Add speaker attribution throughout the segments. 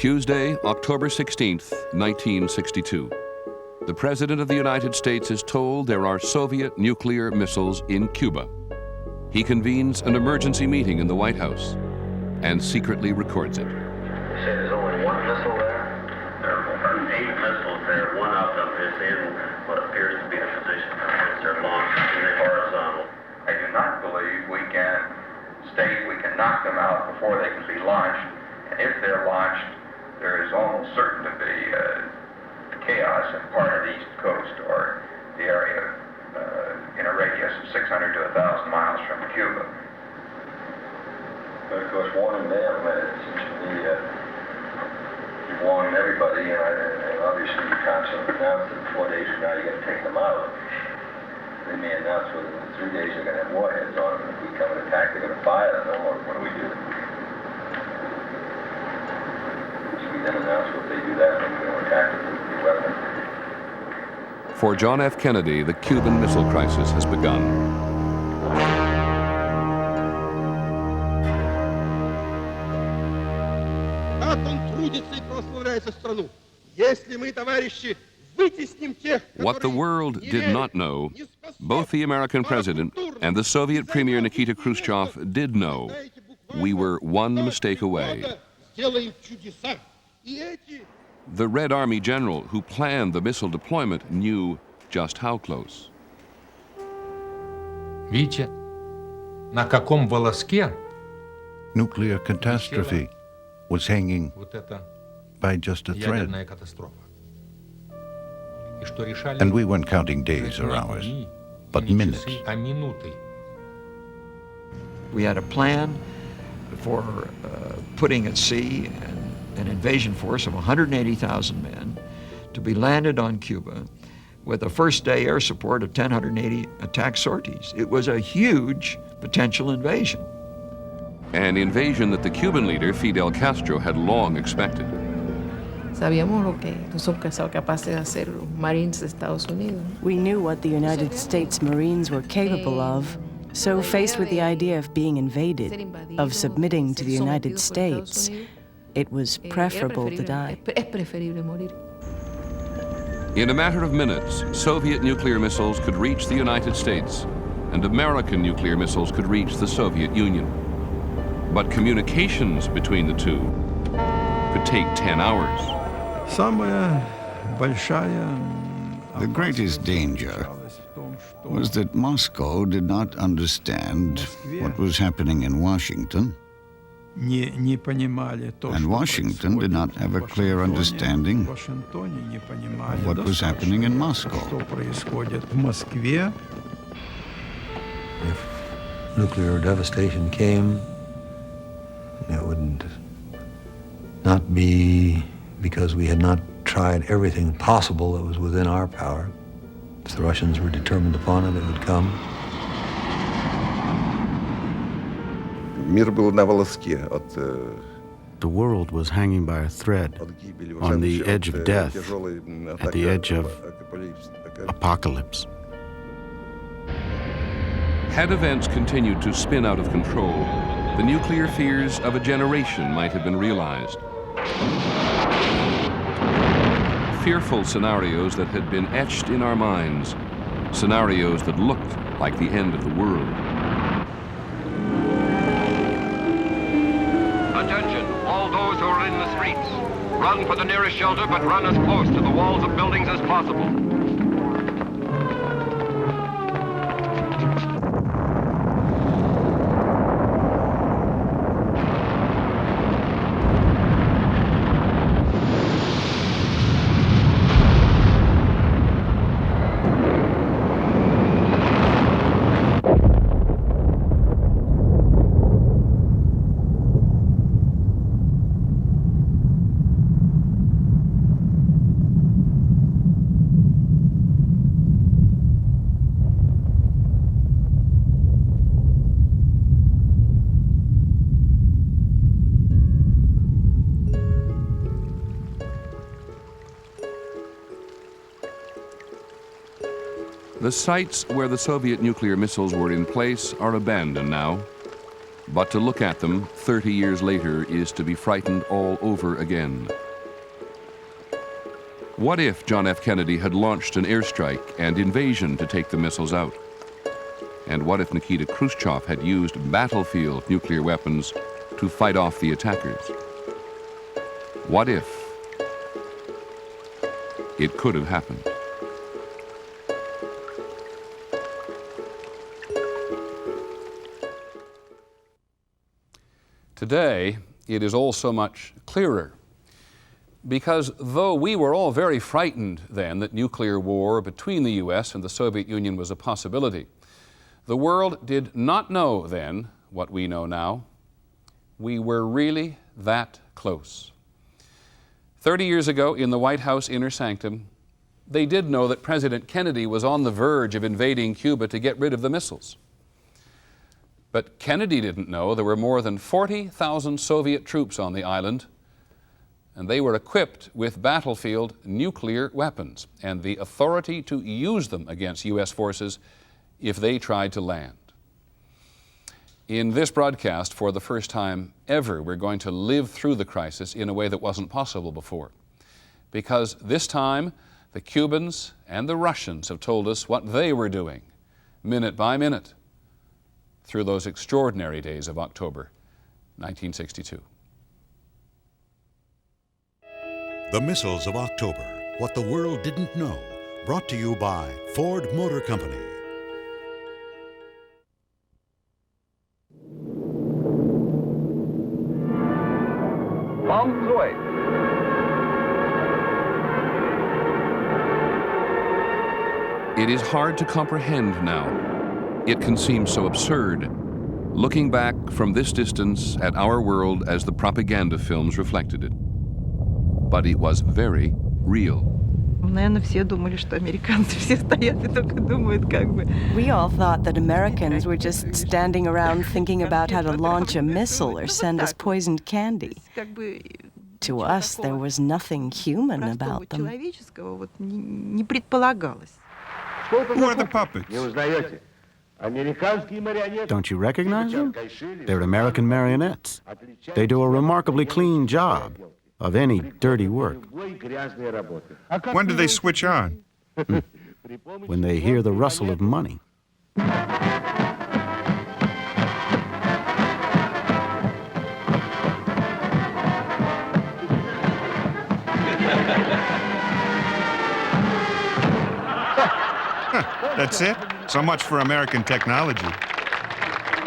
Speaker 1: Tuesday, October 16th, 1962. The President of the United States is told there are Soviet nuclear missiles in Cuba. He convenes an emergency meeting in the White House and secretly records it.
Speaker 2: You say there's only one missile there? There are 8 missiles there. One of them is in what appears to be a position from which they're launched in the horizontal.
Speaker 3: I do not believe we can state we can knock them out before they can be launched. And if they're launched, there is almost certain to be chaos in part of the East Coast or the area in a radius of 600 to 1,000 miles from Cuba. But of course, warning them, it seems to me, you've warned everybody, and obviously you constantly announce that 4 days from now you're going to take them out. They may announce within 3 days they're going to have warheads on them. If we come and attack, they're going to fire them, or what do we do? We then announce what they do that, and we're going to attack with nuclear weapons.
Speaker 1: For John F. Kennedy, the Cuban Missile Crisis has begun. What the world did not know, both the American president and the Soviet Premier Nikita Khrushchev did know. We were one mistake away. The Red Army general who planned the missile deployment knew just how close.
Speaker 4: Видите, на каком волоске
Speaker 5: Nuclear catastrophe was hanging
Speaker 4: вот эта
Speaker 5: by just a thread,
Speaker 4: ядерная катастрофа. И что решали
Speaker 5: and we weren't counting days or
Speaker 4: не
Speaker 5: hours,
Speaker 4: дни,
Speaker 5: but
Speaker 4: не
Speaker 5: minutes.
Speaker 4: часы, а минуты.
Speaker 6: We had a plan for putting at sea an invasion force of 180,000 men to be landed on Cuba with a first-day air support of 1,080 attack sorties. It was a huge potential invasion.
Speaker 1: An invasion that the Cuban leader, Fidel Castro, had long expected.
Speaker 7: Sabíamos lo que son capaces de hacer los Marines de Estados Unidos.
Speaker 8: We knew what the United States Marines were capable of, so faced with the idea of being invaded, of submitting to the United States, it was preferable to die.
Speaker 1: In a matter of minutes, Soviet nuclear missiles could reach the United States, and American nuclear missiles could reach the Soviet Union. But communications between the two could take 10 hours.
Speaker 9: The greatest danger was that Moscow did not understand what was happening in Washington, and Washington did not have a clear understanding of what was happening in Moscow.
Speaker 10: If nuclear devastation came, it would not be because we had not tried everything possible that was within our power. If the Russians were determined upon it, it would come.
Speaker 5: The world was hanging by a thread, on the edge of death, at the edge of apocalypse.
Speaker 1: Had events continued to spin out of control, the nuclear fears of a generation might have been realized. Fearful scenarios that had been etched in our minds, scenarios that looked like the end of the world.
Speaker 11: Attention, all those who are in the streets. Run for the nearest shelter, but run as close to the walls of buildings as possible. The sites where the Soviet nuclear missiles were in place are abandoned now.
Speaker 1: But to look at them 30 years later is to be frightened all over again. What if John F. Kennedy had launched an airstrike and invasion to take the missiles out? And what if Nikita Khrushchev had used battlefield nuclear weapons to fight off the attackers? What if? It could have happened. Today, it is all so much clearer, because though we were all very frightened then that nuclear war between the U.S. and the Soviet Union was a possibility, the world did not know then what we know now. We were really that close. 30 years ago, in the White House inner sanctum, they did know that President Kennedy was on the verge of invading Cuba to get rid of the missiles. But Kennedy didn't know there were more than 40,000 Soviet troops on the island, and they were equipped with battlefield nuclear weapons and the authority to use them against U.S. forces if they tried to land. In this broadcast, for the first time ever, we're going to live through the crisis in a way that wasn't possible before. Because this time, the Cubans and the Russians have told us what they were doing, minute by minute, through those extraordinary days of October 1962.
Speaker 12: The Missiles of October, What the World Didn't Know, brought to you by Ford Motor Company.
Speaker 1: It is hard to comprehend now. It can seem so absurd, looking back from this distance at our world as the propaganda films reflected it. But it was very real.
Speaker 7: We
Speaker 8: all thought that Americans were just standing around thinking about how to launch a missile or send us poisoned candy. To us, there was nothing human about them.
Speaker 13: Who are the puppets?
Speaker 5: Don't you recognize them? They're American marionettes. They do a remarkably clean job of any dirty work.
Speaker 13: When do they switch on?
Speaker 5: When they hear the rustle of money.
Speaker 13: That's it? So much for American technology.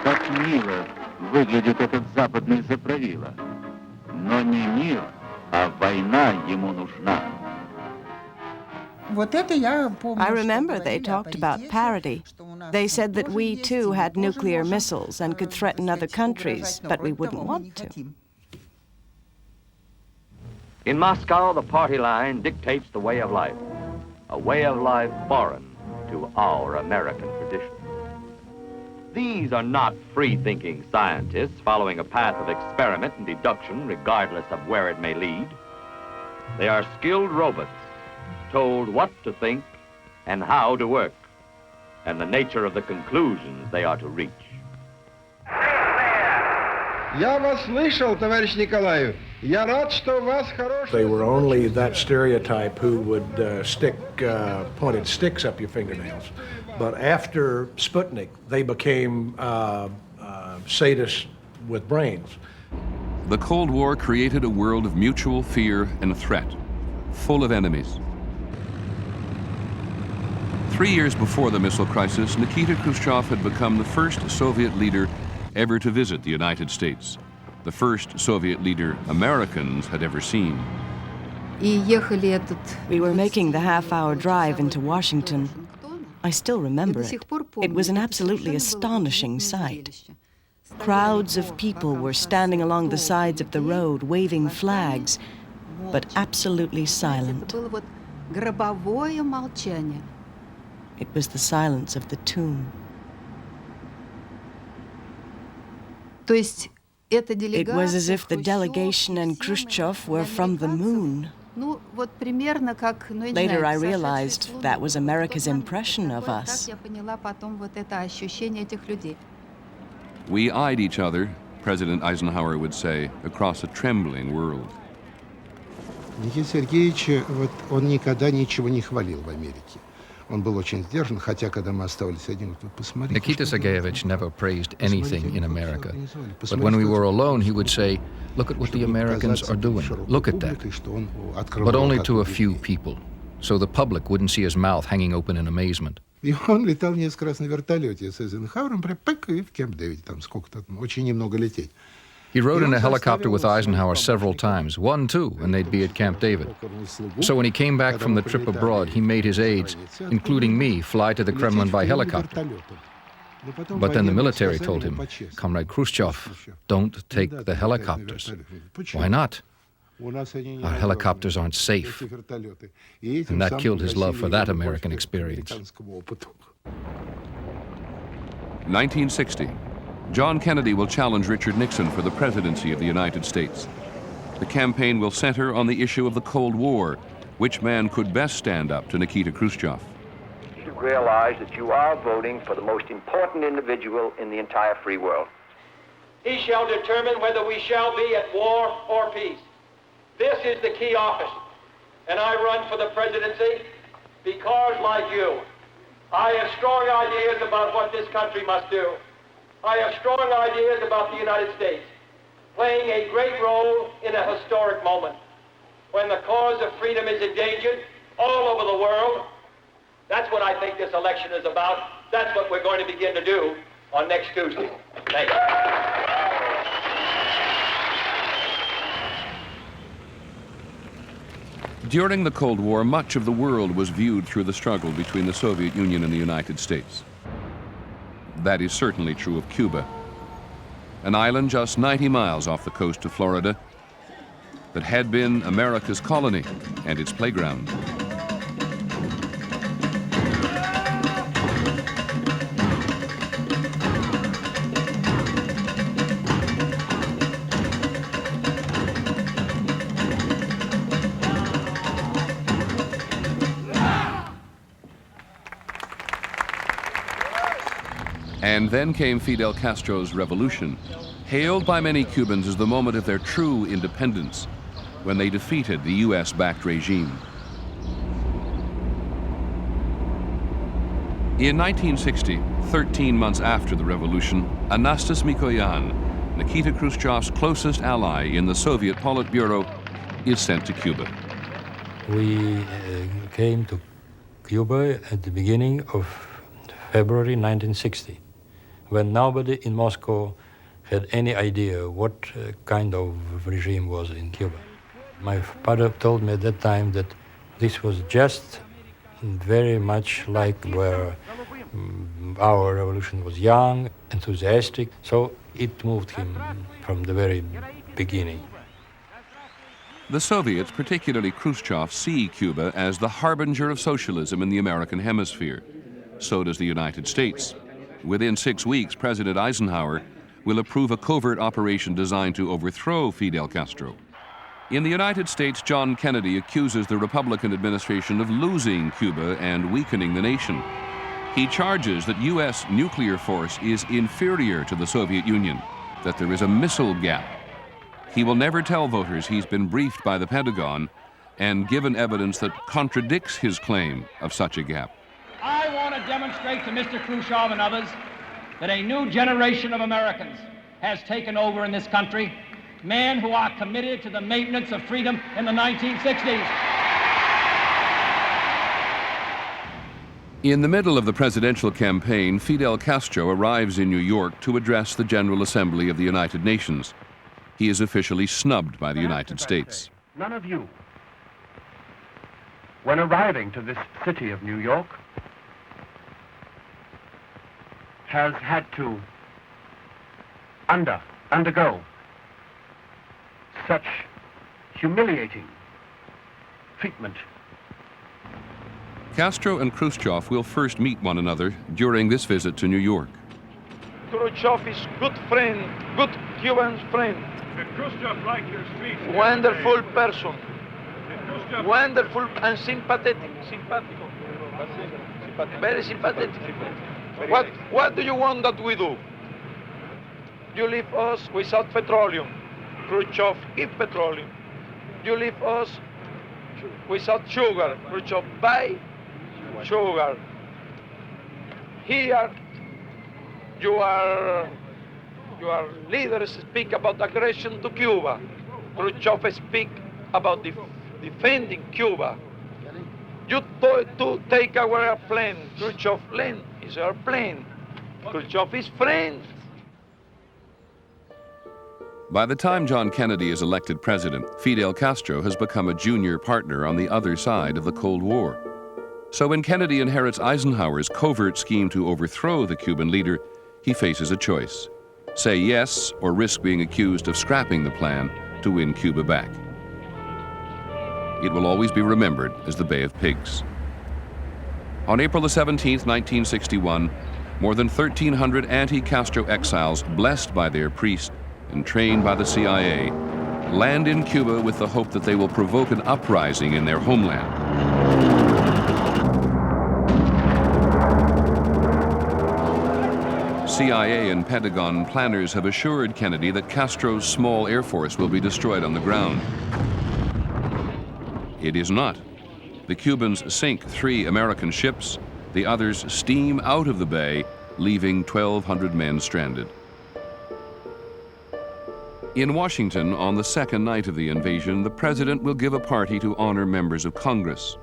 Speaker 2: Как мило выглядит этот западный заправила. Но не мир, а война ему нужна.
Speaker 8: I remember they talked about parity. They said that we too had nuclear missiles and could threaten other countries, but we wouldn't want to.
Speaker 11: In Moscow, the party line dictates the way of life, a way of life foreign to our American tradition. These are not free-thinking scientists following a path of experiment and deduction regardless of where it may lead. They are skilled robots told what to think and how to work, and the nature of the conclusions they are to reach.
Speaker 14: Я вас слышал, товарищ Николаев. Я рад, что у вас хороший...
Speaker 15: They were only that stereotype who would stick pointed sticks up your fingernails. But after Sputnik, they became sadists with brains.
Speaker 1: The Cold War created a world of mutual fear and threat, full of enemies. 3 years before the missile crisis, Nikita Khrushchev had become the first Soviet leader ever to visit the United States, the first Soviet leader Americans had ever seen.
Speaker 8: We were making the half-hour drive into Washington. I still remember it. It was an absolutely astonishing sight. Crowds of people were standing along the sides of the road, waving flags, but absolutely silent. It was the silence of the tomb. It was as if the delegation and Khrushchev were from the moon. Later I realized that was America's impression of us.
Speaker 1: We eyed each other President Eisenhower would say, across a trembling world.
Speaker 16: Никита Сергеевич, он никогда ничего не хвалил в Америке. Он был очень сдержан, хотя когда мы оставались один, посмотрите.
Speaker 17: Nikita Sergeyevich never praised anything in America. But when we were alone, he would say, look at what the Americans are doing. Look at that. But only to a few people, so the public wouldn't see his mouth hanging open in amazement.
Speaker 16: И он летал несколько раз на вертолете с Эйзенхауэром, прям пык, и в Кэмп-Дэвиде, там сколько-то, очень немного лететь.
Speaker 17: He rode in a helicopter with Eisenhower several times, one, two, and they'd be at Camp David. So when he came back from the trip abroad, he made his aides, including me, fly to the Kremlin by helicopter. But then the military told him, Comrade Khrushchev, don't take the helicopters. Why not? Our helicopters aren't safe. And that killed his love for that American experience.
Speaker 1: 1960. John Kennedy will challenge Richard Nixon for the presidency of the United States. The campaign will center on the issue of the Cold War. Which man could best stand up to Nikita Khrushchev?
Speaker 18: You should realize that you are voting for the most important individual in the entire free world.
Speaker 19: He shall determine whether we shall be at war or peace. This is the key office, and I run for the presidency because, like you, I have strong ideas about what this country must do. I have strong ideas about the United States, playing a great role in a historic moment. When the cause of freedom is endangered all over the world, that's what I think this election is about. That's what we're going to begin to do on next Tuesday. Thank you.
Speaker 1: During the Cold War, much of the world was viewed through the struggle between the Soviet Union and the United States. That is certainly true of Cuba, an island just 90 miles off the coast of Florida that had been America's colony and its playground. And then came Fidel Castro's revolution, hailed by many Cubans as the moment of their true independence, when they defeated the US-backed regime. In 1960, 13 months after the revolution, Anastas Mikoyan, Nikita Khrushchev's closest ally in the Soviet Politburo, is sent to Cuba.
Speaker 10: We came to Cuba at the beginning of February 1960. When nobody in Moscow had any idea what kind of regime was in Cuba. My father told me at that time that this was just very much like where our revolution was young, enthusiastic, so it moved him from the very beginning.
Speaker 1: The Soviets, particularly Khrushchev, see Cuba as the harbinger of socialism in the American hemisphere. So does the United States. Within 6 weeks, President Eisenhower will approve a covert operation designed to overthrow Fidel Castro. In the United States, John Kennedy accuses the Republican administration of losing Cuba and weakening the nation. He charges that U.S. nuclear force is inferior to the Soviet Union, that there is a missile gap. He will never tell voters he's been briefed by the Pentagon and given evidence that contradicts his claim of such a gap.
Speaker 19: I want to demonstrate to Mr. Khrushchev and others that a new generation of Americans has taken over in this country, men who are committed to the maintenance of freedom in the 1960s.
Speaker 1: In the middle of the presidential campaign, Fidel Castro arrives in New York to address the General Assembly of the United Nations. He is officially snubbed by the United States.
Speaker 20: None of you, when arriving to this city of New York, has had to undergo such humiliating treatment.
Speaker 1: Castro and Khrushchev will first meet one another during this visit to New York.
Speaker 21: Khrushchev is good friend, good Cuban friend.
Speaker 22: Khrushchev like your speech.
Speaker 21: Wonderful person. Wonderful and sympathetic. Very sympathetic. What do you want that we do? You leave us without petroleum. Khrushchev, give petroleum. You leave us without sugar. Khrushchev, buy sugar. Here, your leaders speak about aggression to Cuba. Khrushchev speak about defending Cuba. You to take our airplane. Khrushchev plane is our plane. Khrushchev is friend.
Speaker 1: By the time John Kennedy is elected president, Fidel Castro has become a junior partner on the other side of the Cold War. So when Kennedy inherits Eisenhower's covert scheme to overthrow the Cuban leader, he faces a choice: say yes or risk being accused of scrapping the plan to win Cuba back. It will always be remembered as the Bay of Pigs. On April the 17th, 1961, more than 1,300 anti-Castro exiles, blessed by their priest and trained by the CIA, land in Cuba with the hope that they will provoke an uprising in their homeland. CIA and Pentagon planners have assured Kennedy that Castro's small air force will be destroyed on the ground. It is not. The Cubans sink 3 American ships. The others steam out of the bay, leaving 1,200 men stranded. In Washington, on the second night of the invasion, the president will give a party to honor members of Congress.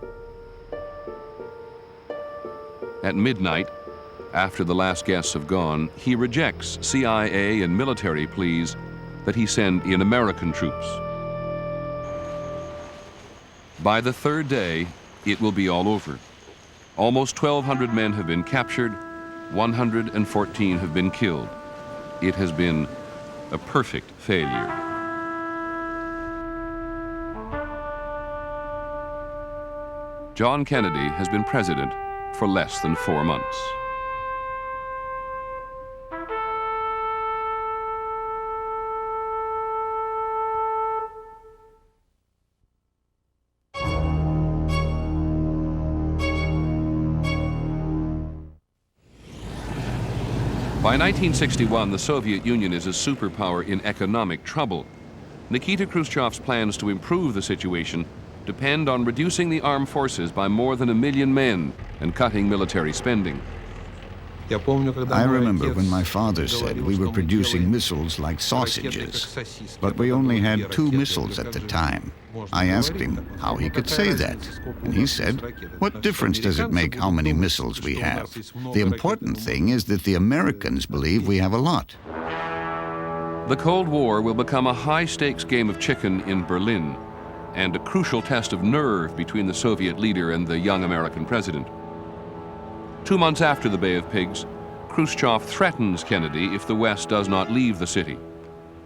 Speaker 1: At midnight, after the last guests have gone, he rejects CIA and military pleas that he send in American troops. By the third day, it will be all over. Almost 1,200 men have been captured, 114 have been killed. It has been a perfect failure. John Kennedy has been president for less than 4 months. By 1961, the Soviet Union is a superpower in economic trouble. Nikita Khrushchev's plans to improve the situation depend on reducing the armed forces by more than 1 million men and cutting military spending.
Speaker 9: I remember when my father said we were producing missiles like sausages, but we only had 2 missiles at the time. I asked him how he could say that, and he said, "What difference does it make how many missiles we have? The important thing is that the Americans believe we have a lot."
Speaker 1: The Cold War will become a high-stakes game of chicken in Berlin and a crucial test of nerve between the Soviet leader and the young American president. 2 months after the Bay of Pigs, Khrushchev threatens Kennedy if the West does not leave the city.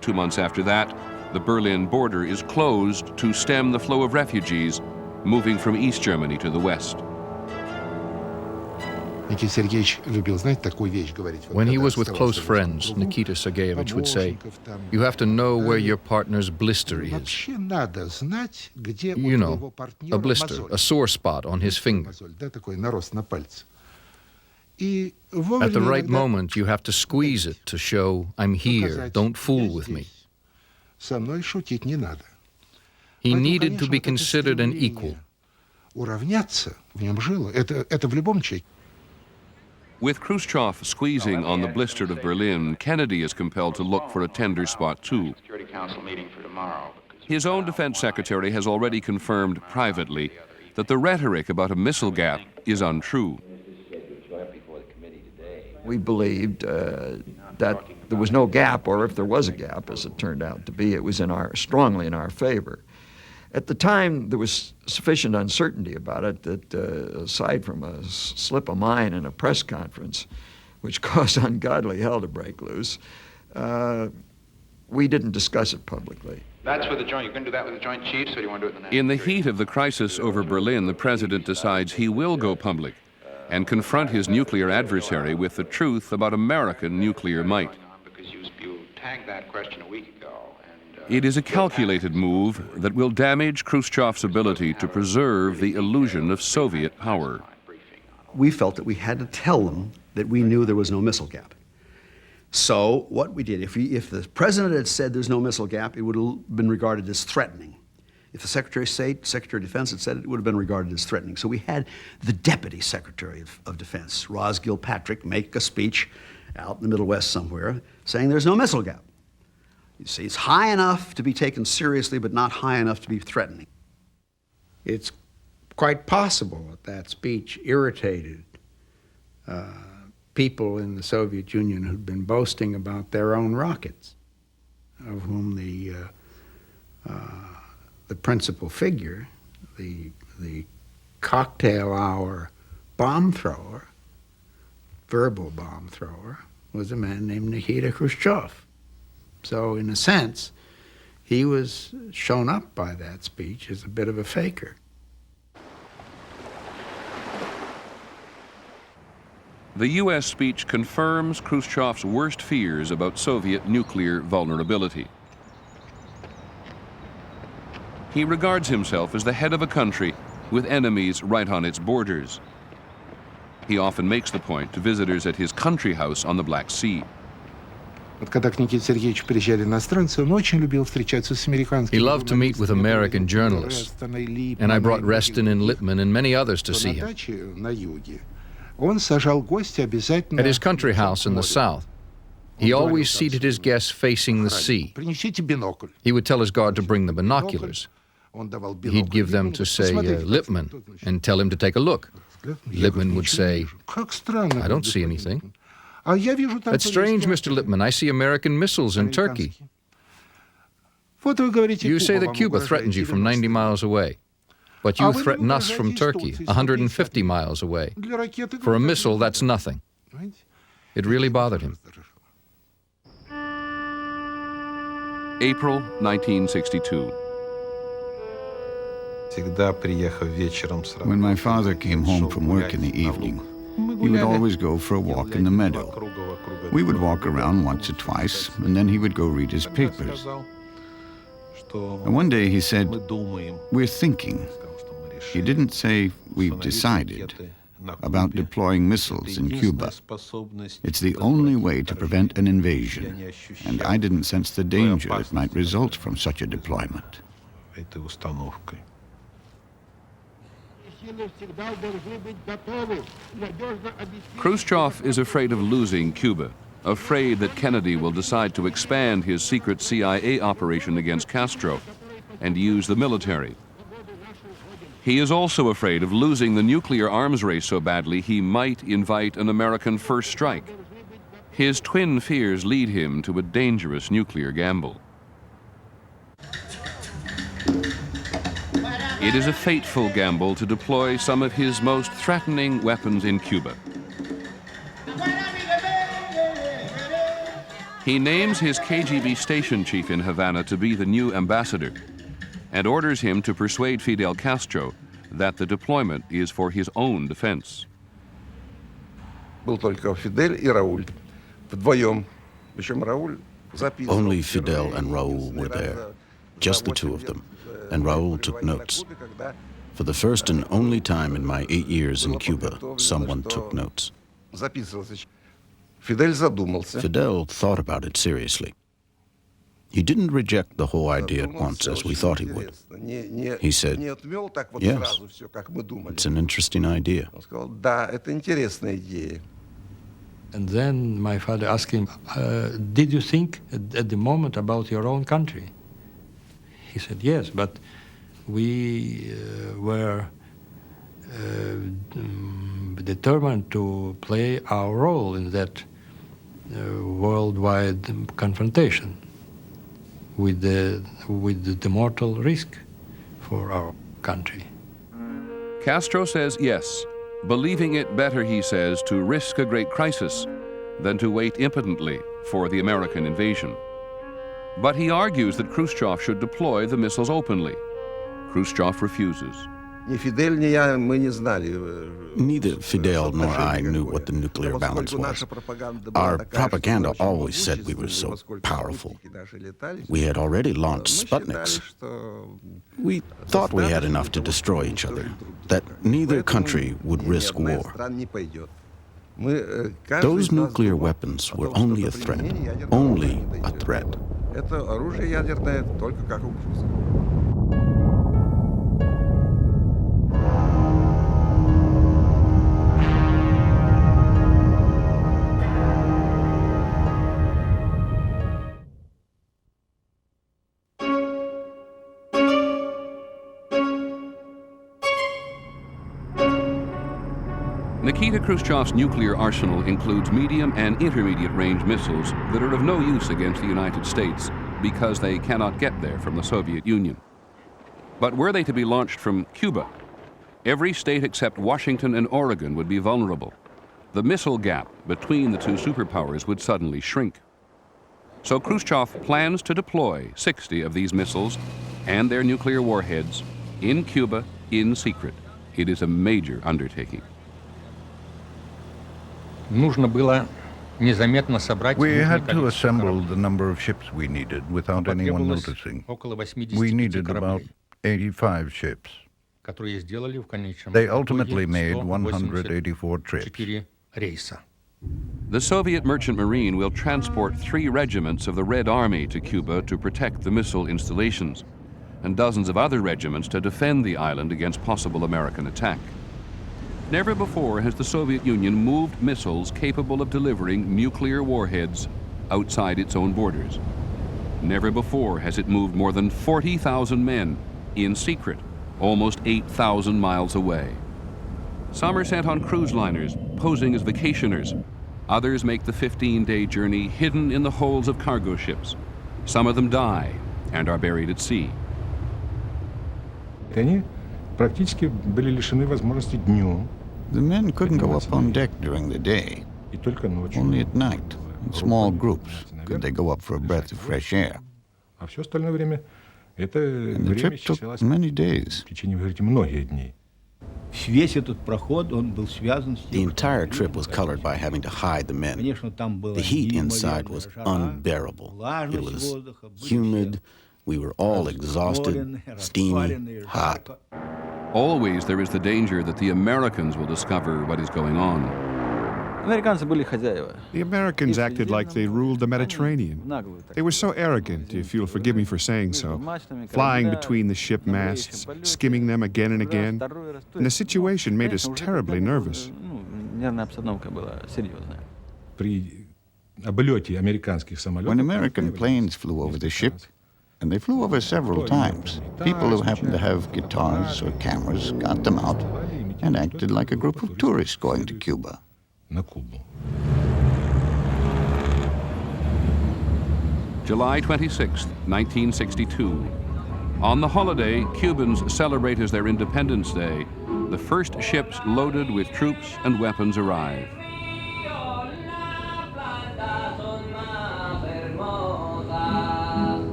Speaker 1: 2 months after that, the Berlin border is closed to stem the flow of refugees moving from East Germany to the West.
Speaker 17: When he was with close friends, Nikita Sergeyevich would say, "You have to know where your partner's blister is." You know, a blister, a sore spot on his finger. At the right moment, you have to squeeze it to show, "I'm here, don't fool with me." He needed to be considered an equal.
Speaker 1: With Khrushchev squeezing on the blister of Berlin, Kennedy is compelled to look for a tender spot too. His own defense secretary has already confirmed privately that the rhetoric about a missile gap is untrue.
Speaker 6: We believed that there was no gap, or if there was a gap, as it turned out to be, it was strongly in our favor. At the time, there was sufficient uncertainty about it that, aside from a slip of mine in a press conference, which caused ungodly hell to break loose, we didn't discuss it publicly.
Speaker 3: That's with the joint. You're going to do that with the Joint Chiefs, or do you want to do it in the next?
Speaker 1: In the heat of the crisis over Berlin, the president decides he will go public and confront his nuclear adversary with the truth about American nuclear might.
Speaker 3: Because you tagged that question a week ago.
Speaker 1: It is a calculated move that will damage Khrushchev's ability to preserve the illusion of Soviet power.
Speaker 4: We felt that we had to tell them that we knew there was no missile gap. So what we did, if the president had said there's no missile gap, it would have been regarded as threatening. If the Secretary of State, Secretary of Defense had said it, it would have been regarded as threatening. So we had the Deputy Secretary of Defense, Roz Gilpatrick, make a speech out in the Middle West somewhere saying there's no missile gap. You see, it's high enough to be taken seriously, but not high enough to be threatening.
Speaker 5: It's quite possible that that speech irritated people in the Soviet Union who'd been boasting about their own rockets, of whom the principal figure, the cocktail hour bomb thrower, verbal bomb thrower, was a man named Nikita Khrushchev. So in a sense, he was shown up by that speech as a bit of a faker.
Speaker 1: The U.S. speech confirms Khrushchev's worst fears about Soviet nuclear vulnerability. He regards himself as the head of a country with enemies right on its borders. He often makes the point to visitors at his country house on the Black Sea.
Speaker 16: He loved
Speaker 17: to meet with American journalists, and I brought Reston and Lippman and many others to see him. At his country house in the south, he always seated his guests facing the sea. He would tell his guard to bring the binoculars. He'd give them to, say, Lippman, and tell him to take a look. Lippman would say, "I don't see anything." "That's strange, Mr. Lippman. I see American missiles in Turkey." "You say that Cuba threatens you from 90 miles away, but you threaten us from Turkey, 150 miles away. For a missile, that's nothing." It really bothered him.
Speaker 1: April 1962.
Speaker 9: When my father came home from work in the evening, he would always go for a walk in the meadow. We would walk around once or twice, and then he would go read his papers. And one day he said, "We're thinking." He didn't say, "We've decided," about deploying missiles in Cuba. It's the only way to prevent an invasion, and I didn't sense the danger that might result from such a deployment.
Speaker 1: Khrushchev is afraid of losing Cuba, afraid that Kennedy will decide to expand his secret CIA operation against Castro and use the military. He is also afraid of losing the nuclear arms race so badly he might invite an American first strike. His twin fears lead him to a dangerous nuclear gamble. It is a fateful gamble to deploy some of his most threatening weapons in Cuba. He names his KGB station chief in Havana to be the new ambassador and orders him to persuade Fidel Castro that the deployment is for his own defense.
Speaker 5: Only Fidel and Raul were there, just the two of them, and Raul took notes. For the first and only time in my 8 years in Cuba, someone took notes. Fidel thought about it seriously. He didn't reject the whole idea at once, as we thought he would. He said, "Yes, it's an interesting idea."
Speaker 10: And then my father asked him, "Did you think at the moment about your own country?" He said, "Yes, but we were determined to play our role in that worldwide confrontation with the mortal risk for our country."
Speaker 1: Castro says yes, believing it better, he says, to risk a great crisis than to wait impotently for the American invasion. But he argues that Khrushchev should deploy the missiles openly. Khrushchev refuses.
Speaker 5: Neither Fidel nor I knew what the nuclear balance was. Our propaganda always said we were so powerful. We had already launched Sputniks. We thought we had enough to destroy each other, that neither country would risk war.
Speaker 9: Those nuclear weapons were only a threat. Only a threat.
Speaker 7: Это оружие ядерное только как угроза.
Speaker 1: Nikita Khrushchev's nuclear arsenal includes medium and intermediate range missiles that are of no use against the United States because they cannot get there from the Soviet Union. But were they to be launched from Cuba, every state except Washington and Oregon would be vulnerable. The missile gap between the two superpowers would suddenly shrink. So Khrushchev plans to deploy 60 of these missiles and their nuclear warheads in Cuba in secret. It is a major undertaking.
Speaker 7: We had to assemble the number of ships we needed without anyone noticing. We needed about 85 ships. They ultimately made 184 trips.
Speaker 1: The Soviet merchant marine will transport 3 regiments of the Red Army to Cuba to protect the missile installations, and dozens of other regiments to defend the island against possible American attack. Never before has the Soviet Union moved missiles capable of delivering nuclear warheads outside its own borders. Never before has it moved more than 40,000 men in secret, almost 8,000 miles away. Some are sent on cruise liners, posing as vacationers. Others make the 15-day journey hidden in the holds of cargo ships. Some of them die and are buried at sea.
Speaker 9: The men couldn't go up on deck during the day. Only at night, in small groups, could they go up for a breath of fresh air. And the trip took many days.
Speaker 12: The entire trip was colored by having to hide the men. The heat inside was unbearable. It was humid. We were all exhausted, steamy, hot.
Speaker 1: Always there is the danger that the Americans will discover what is going on.
Speaker 13: The Americans acted like they ruled the Mediterranean. They were so arrogant, if you'll forgive me for saying so, flying between the ship masts, skimming them again and again, and the situation made us terribly nervous.
Speaker 9: When American planes flew over the ship, and they flew over several times, people who happened to have guitars or cameras got them out and acted like a group of tourists going to Cuba.
Speaker 1: July 26, 1962. On the holiday Cubans celebrate as their Independence Day, the first ships loaded with troops and weapons arrive.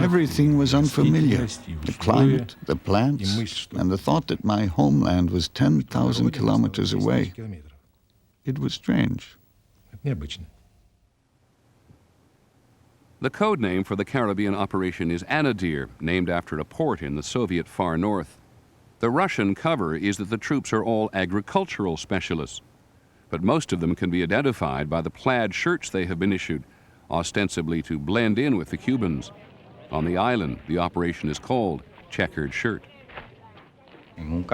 Speaker 9: Everything was unfamiliar. The climate, the plants, and the thought that my homeland was 10,000 kilometers away. It was strange.
Speaker 1: The code name for the Caribbean operation is Anadyr, named after a port in the Soviet far north. The Russian cover is that the troops are all agricultural specialists, but most of them can be identified by the plaid shirts they have been issued, ostensibly to blend in with the Cubans. On the island, the operation is called Checkered Shirt.
Speaker 13: You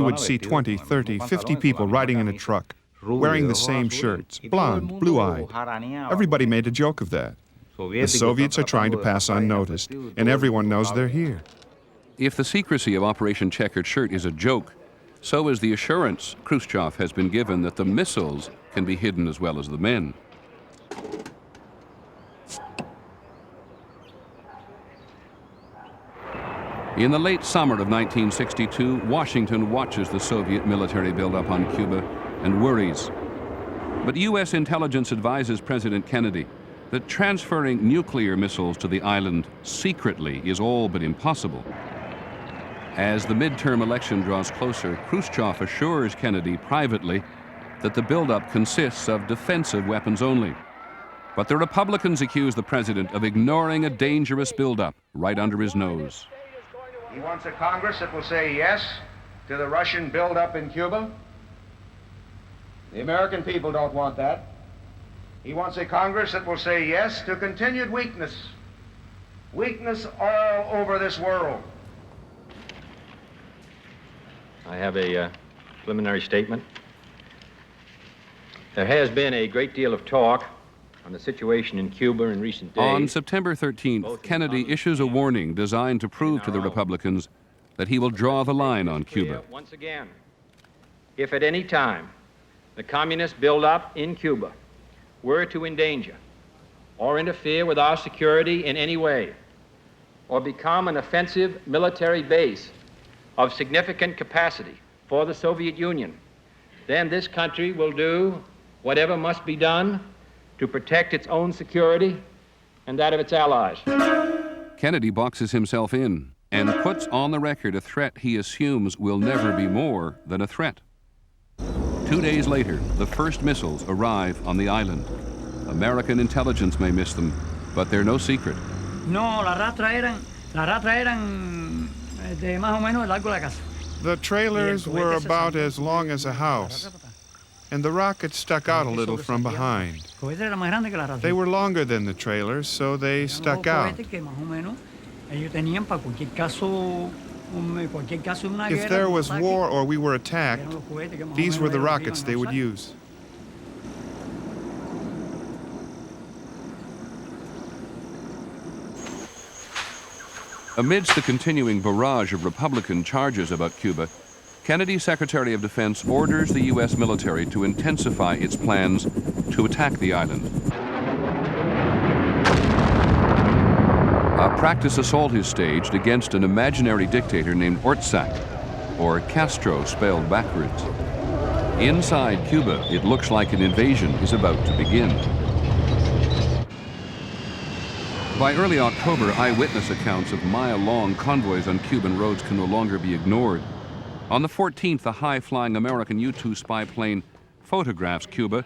Speaker 13: would see 20, 30, 50 people riding in a truck, wearing the same shirts, blonde, blue-eyed. Everybody made a joke of that. The Soviets are trying to pass unnoticed, and everyone knows they're here.
Speaker 1: If the secrecy of Operation Checkered Shirt is a joke, so is the assurance Khrushchev has been given that the missiles can be hidden as well as the men. In the late summer of 1962, Washington watches the Soviet military buildup on Cuba and worries. But U.S. intelligence advises President Kennedy that transferring nuclear missiles to the island secretly is all but impossible. As the midterm election draws closer, Khrushchev assures Kennedy privately that the buildup consists of defensive weapons only. But the Republicans accuse the president of ignoring a dangerous buildup right under his nose.
Speaker 2: He wants a Congress that will say yes to the Russian buildup in Cuba. The American people don't want that. He wants a Congress that will say yes to continued weakness. Weakness all over this world.
Speaker 11: I have a preliminary statement. There has been a great deal of talk on the situation in Cuba in recent days.
Speaker 1: On September 13th, Kennedy issues a warning designed to prove to the Republicans that he will draw the line on Cuba.
Speaker 11: Once again, if at any time the communist buildup in Cuba were to endanger or interfere with our security in any way, or become an offensive military base of significant capacity for the Soviet Union, then this country will do whatever must be done to protect its own security and that of its allies.
Speaker 1: Kennedy boxes himself in and puts on the record a threat he assumes will never be more than a threat. 2 days later, the first missiles arrive on the island. American intelligence may miss them, but they're no secret.
Speaker 23: No, las rastras eran de más o menos el largo de la casa.
Speaker 13: The trailers were about as long as a house, and the rockets stuck out a little from behind. They were longer than the trailers, so they stuck out. If there was war or we were attacked, these were the rockets they would use.
Speaker 1: Amidst the continuing barrage of Republican charges about Cuba, Kennedy's Secretary of Defense orders the U.S. military to intensify its plans to attack the island. A practice assault is staged against an imaginary dictator named Ortsac, or Castro spelled backwards. Inside Cuba, it looks like an invasion is about to begin. By early October, eyewitness accounts of mile-long convoys on Cuban roads can no longer be ignored. On the 14th, a high-flying American U-2 spy plane photographs Cuba,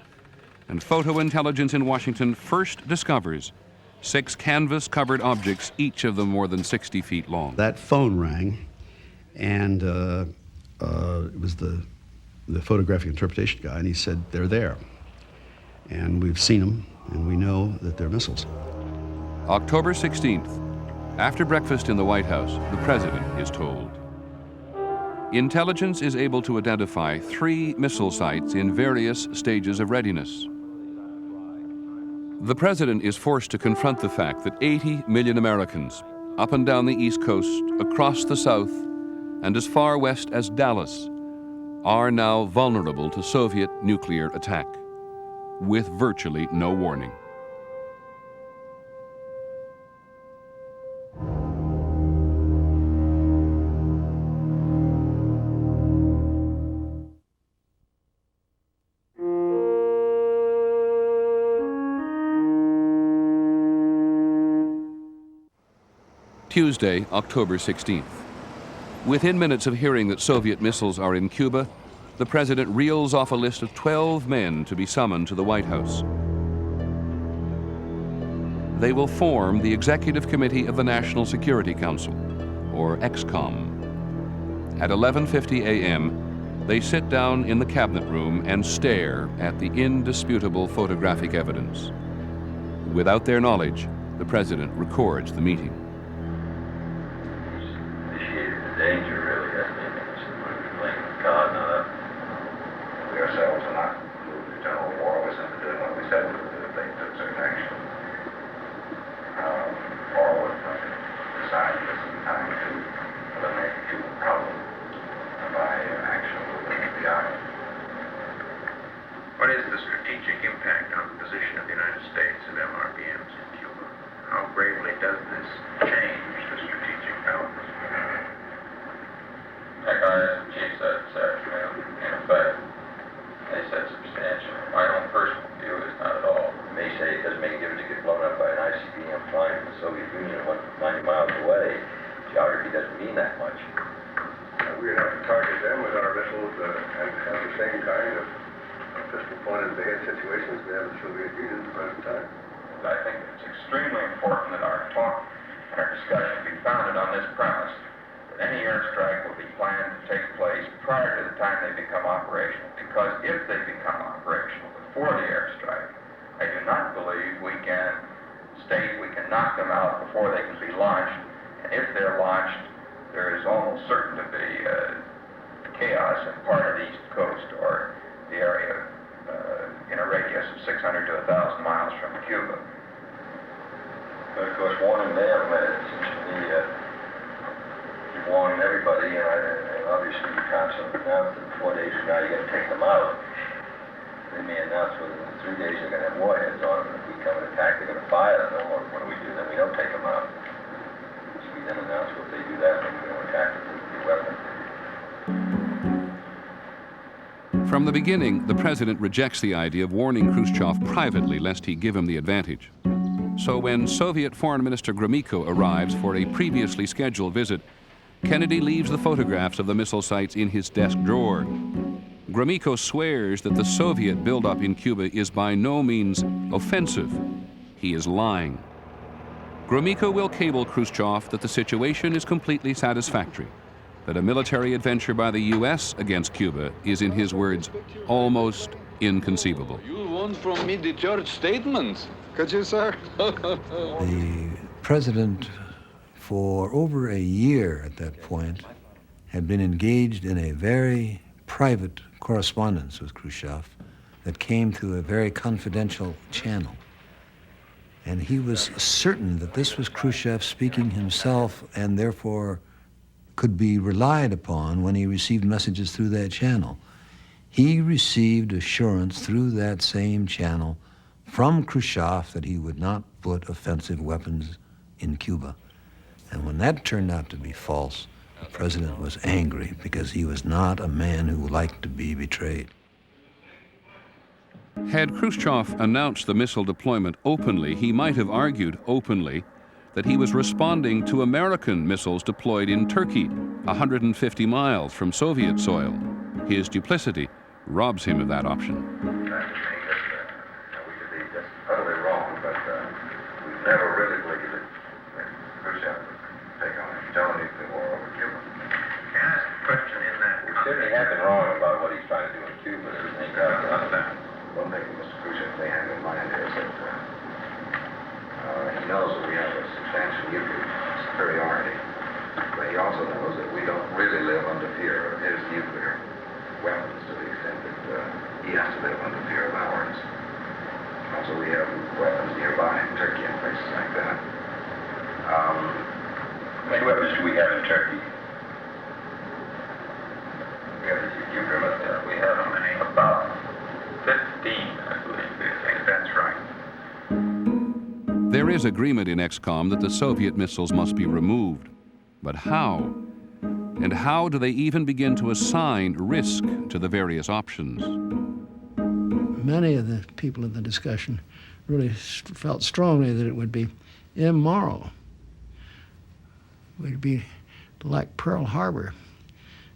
Speaker 1: and photo intelligence in Washington first discovers 6 canvas-covered objects, each of them more than 60 feet long.
Speaker 4: That phone rang, and it was the photographic interpretation guy, and he said, they're there. And we've seen them, and we know that they're missiles.
Speaker 1: October 16th, after breakfast in the White House, the president is told. Intelligence is able to identify 3 missile sites in various stages of readiness. The president is forced to confront the fact that 80 million Americans, up and down the East Coast, across the South, and as far west as Dallas, are now vulnerable to Soviet nuclear attack, with virtually no warning. Tuesday, October 16th. Within minutes of hearing that Soviet missiles are in Cuba, the president reels off a list of 12 men to be summoned to the White House. They will form the Executive Committee of the National Security Council, or EXCOM. At 11:50 a.m., they sit down in the cabinet room and stare at the indisputable photographic evidence. Without their knowledge, the president records the meeting.
Speaker 24: Danger really has been playing with God, not us. We ourselves are not moved to general war. We're simply doing what we said we would do if they took certain action. Or would decide this is the time to eliminate the Cuban problem by action within the island. What is the strategic impact on the position of the United States of MRBMs in Cuba? How gravely does this change the strategic balance? Like our chief said, in effect, they said substantial. My own personal view is not at all. You may say it doesn't make a difference to get blown up by an ICBM flying from the Soviet Union 90 miles away. Geography doesn't mean that much.
Speaker 25: We'd have to target them with our missiles and have the same kind of pistol-pointed bad situations we have in the Soviet Union at the present time.
Speaker 24: I think it's extremely important that our talk and our discussion be founded on this premise, that planned to take place prior to the time they become operational, because if they become operational before the airstrike, I do not believe we can state we can knock them out before they can be launched, and if they're launched, there is almost certain to be chaos in part of the East Coast or the area in a radius of 600 to 1,000 miles from Cuba.
Speaker 25: But of course, warning them, it seems to me, you're warning everybody, and obviously you can't announce that 4 days from now you're going to take them out. They may announce within 3 days they're going to have warheads on them. If we come and attack, they're going to fire them. What do we do then? We don't take them out. So we then announce what they do that, then we're going to attack them with the weapons.
Speaker 1: From the beginning, the president rejects the idea of warning Khrushchev privately lest he give him the advantage. So when Soviet Foreign Minister Gromyko arrives for a previously scheduled visit, Kennedy leaves the photographs of the missile sites in his desk drawer. Gromyko swears that the Soviet buildup in Cuba is by no means offensive. He is lying. Gromyko will cable Khrushchev that the situation is completely satisfactory, that a military adventure by the U.S. against Cuba is, in his words, almost inconceivable.
Speaker 8: You want from me the church statements, could you, sir?
Speaker 10: The president, for over a year at that point, had been engaged in a very private correspondence with Khrushchev that came through a very confidential channel. And he was certain that this was Khrushchev speaking himself and therefore could be relied upon when he received messages through that channel. He received assurance through that same channel from Khrushchev that he would not put offensive weapons in Cuba. And when that turned out to be false, the president was angry because he was not a man who liked to be betrayed.
Speaker 1: Had Khrushchev announced the missile deployment openly, he might have argued openly that he was responding to American missiles deployed in Turkey, 150 miles from Soviet soil. His duplicity robs him of that option.
Speaker 25: We could be just utterly wrong, but we've never really believed that Khrushchev would take on a nuclear war over Cuba. Can I ask a question in that? We certainly have been wrong about what he's trying to do in Cuba. One thing Mr. Khrushchev may have in mind is that he knows that we have a substantial nuclear superiority, but he also knows that we don't really live under fear of his nuclear weapons to the extent that he has to live under fear of ours. Also, we have weapons nearby in Turkey and places like that. How many weapons do we have in Turkey? We have the nuclear missiles. We have how many? About 15, I believe. I think that's right.
Speaker 1: There is agreement in XCOM that the Soviet missiles must be removed. But how? And how do they even begin to assign risk to the various options?
Speaker 23: Many of the people in the discussion really felt strongly that it would be immoral. It would be like Pearl Harbor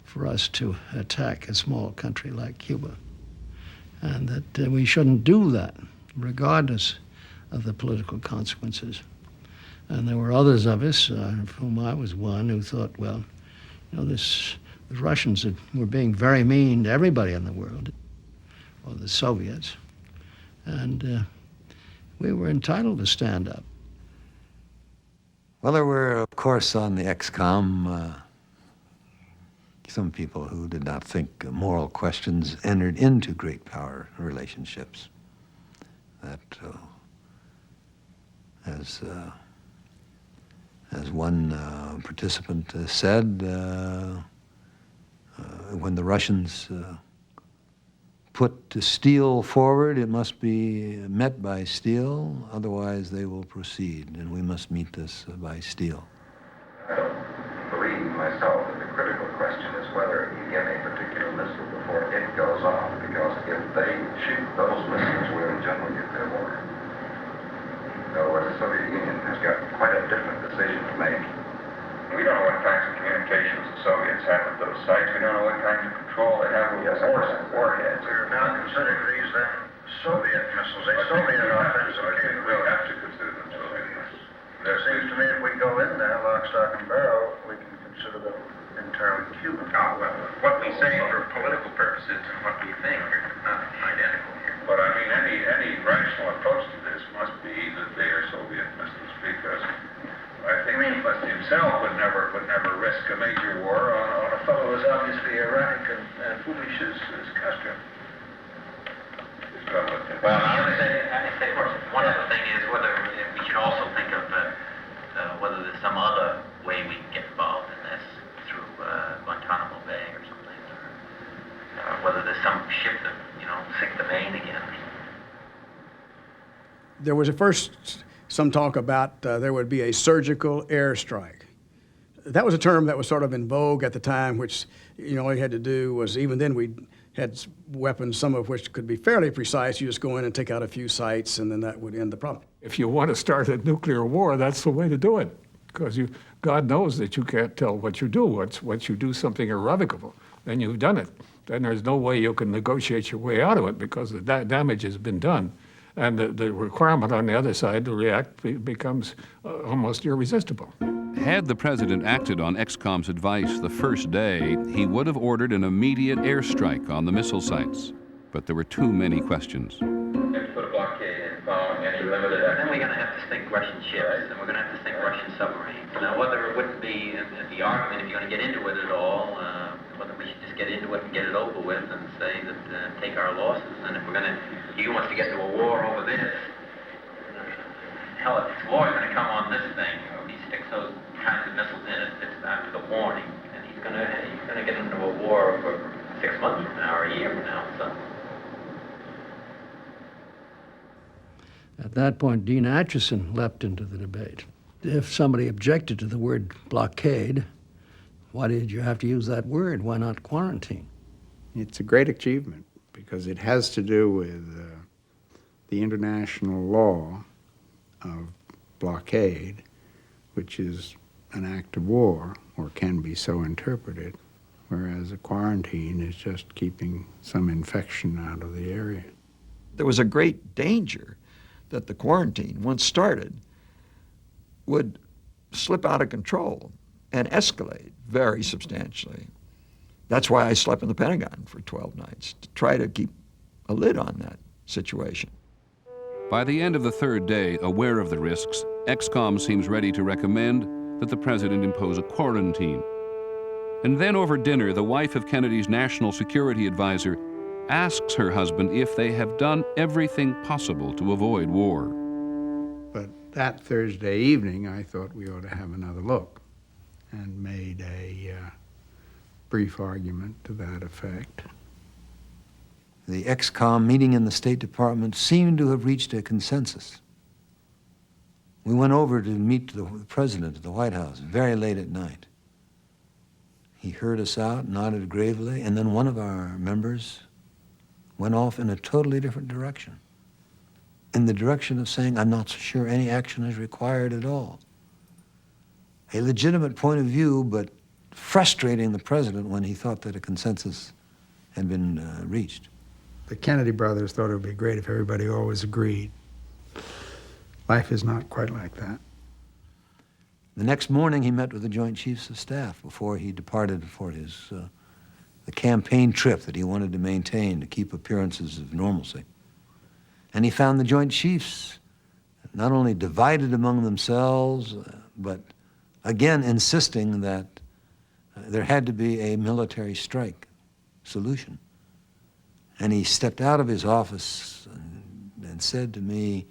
Speaker 23: for us to attack a small country like Cuba, and that we shouldn't do that, regardless of the political consequences. And there were others of us, of whom I was one, who thought, well, you know, the Russians were being very mean to everybody in the world, or the Soviets, and we were entitled to stand up.
Speaker 10: Well, there were, of course, on the XCOM, some people who did not think moral questions entered into great power relationships. That, as one participant said, when the Russians put steel forward, it must be met by steel, otherwise they will proceed, and we must meet this by steel.
Speaker 25: I don't believe myself that the critical question is whether you get a particular missile before it goes off, because if they shoot those missiles, we're in general nuclear war. So the Soviet Union has got quite a different decision to make. We don't know what kinds of communications the Soviets have with those sites. We don't know what kinds of control they have with warheads. We're now considering these then Soviet missiles, a Soviet offensive capability. We have to consider them Soviet missiles. It seems to me if we go in there, lock, stock, and barrel, we can consider them in terms of Cuba.
Speaker 24: Oh, well, what we say for political purposes and what we think are not identical here. But I mean, any rational approach to this must be that they are Soviet missiles, because I think Hitler himself would never risk a major war on a fellow as obviously erratic and foolish as Castro.
Speaker 14: Well, I would say, of course, one other thing is whether we should also think of whether there's some other way we can get involved in this through Guantanamo Bay or something, or whether there's some ship that, sink the Maine again or something.
Speaker 15: There was at first some talk about there would be a surgical airstrike. That was a term that was sort of in vogue at the time, which, all you had to do was, even then we had weapons, some of which could be fairly precise. You just go in and take out a few sites, and then that would end the problem.
Speaker 18: If you want to start a nuclear war, that's the way to do it, because God knows that you can't tell what you do. Once you do something irrevocable, then you've done it. Then there's no way you can negotiate your way out of it, because the damage has been done. And the requirement on the other side to react becomes almost irresistible.
Speaker 1: Had the president acted on EXCOM's advice the first day, he would have ordered an immediate airstrike on the missile sites. But there were too many questions.
Speaker 24: Put a blockade in following any limited action.
Speaker 14: Then we're going to have to sink Russian ships, and we're going to have to sink Russian submarines. Now, whether it wouldn't be the argument, if you're going to get into it at all, whether we should just get into it and get it over with and say that take our losses. And if we're going to, he wants to get into a war over this, hell, if this war is going to come on this thing, if he sticks those kinds of missiles in, it's after the warning, and he's going to get into a war for 6 months from now or a year from now. So.
Speaker 23: At that point, Dean Acheson leapt into the debate. If somebody objected to the word blockade, why did you have to use that word? Why not quarantine?
Speaker 5: It's a great achievement because it has to do with the international law of blockade, which is an act of war, or can be so interpreted, whereas a quarantine is just keeping some infection out of the area.
Speaker 6: There was a great danger that the quarantine, once started, would slip out of control and escalate very substantially. That's why I slept in the Pentagon for 12 nights, to try to keep a lid on that situation.
Speaker 1: By the end of the third day, aware of the risks, EXCOM seems ready to recommend that the president impose a quarantine. And then over dinner, the wife of Kennedy's national security advisor asks her husband if they have done everything possible to avoid war.
Speaker 5: But that Thursday evening, I thought we ought to have another look, and made a brief argument to that effect.
Speaker 10: The EXCOM meeting in the State Department seemed to have reached a consensus. We went over to meet the president at the White House very late at night. He heard us out, nodded gravely, and then one of our members went off in a totally different direction, in the direction of saying, I'm not so sure any action is required at all. A legitimate point of view, but frustrating the president when he thought that a consensus had been reached.
Speaker 5: The Kennedy brothers thought it would be great if everybody always agreed. Life is not quite like that.
Speaker 10: The next morning, he met with the Joint Chiefs of Staff before he departed for his the campaign trip that he wanted to maintain to keep appearances of normalcy. And he found the Joint Chiefs not only divided among themselves, but again insisting that there had to be a military strike solution. And he stepped out of his office and said to me,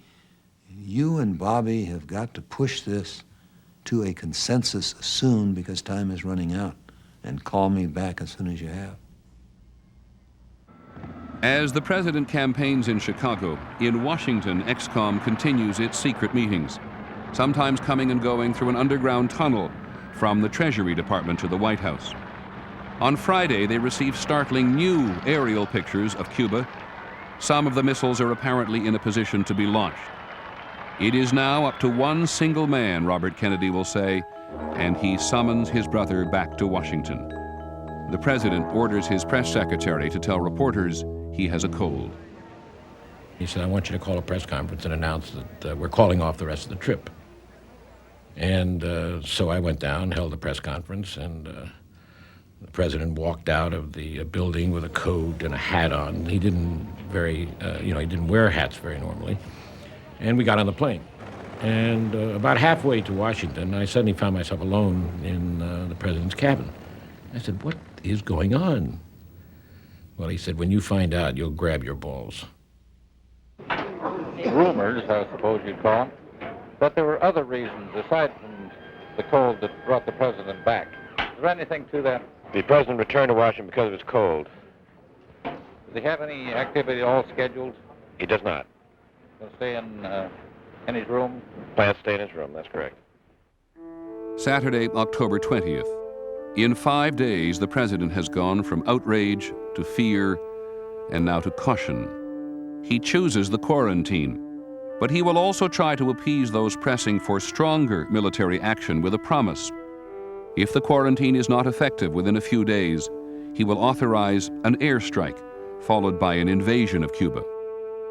Speaker 10: you and Bobby have got to push this to a consensus soon because time is running out, and call me back as soon as you have.
Speaker 1: As the president campaigns in Chicago, in Washington, EXCOM continues its secret meetings, sometimes coming and going through an underground tunnel from the Treasury Department to the White House. On Friday, they receive startling new aerial pictures of Cuba. Some of the missiles are apparently in a position to be launched. It is now up to one single man, Robert Kennedy will say, and he summons his brother back to Washington. The president orders his press secretary to tell reporters he has a cold.
Speaker 19: He said, I want you to call a press conference and announce that we're calling off the rest of the trip. And so I went down, held a press conference, and The president walked out of the building with a coat and a hat on. He didn't he didn't wear hats very normally. And we got on the plane. And about halfway to Washington, I suddenly found myself alone in the president's cabin. I said, "What is going on?" Well, he said, "When you find out, you'll grab your balls."
Speaker 3: Rumors, I suppose you'd call them, but there were other reasons aside from the cold that brought the president back. Is there anything to that?
Speaker 16: The president returned to Washington because it was cold.
Speaker 3: Does he have any activity all scheduled?
Speaker 16: He does not.
Speaker 3: He'll stay in his room?
Speaker 16: Plans to stay in his room, that's correct.
Speaker 1: Saturday, October 20th. In 5 days, the president has gone from outrage to fear and now to caution. He chooses the quarantine, but he will also try to appease those pressing for stronger military action with a promise. If the quarantine is not effective within a few days, he will authorize an airstrike, followed by an invasion of Cuba.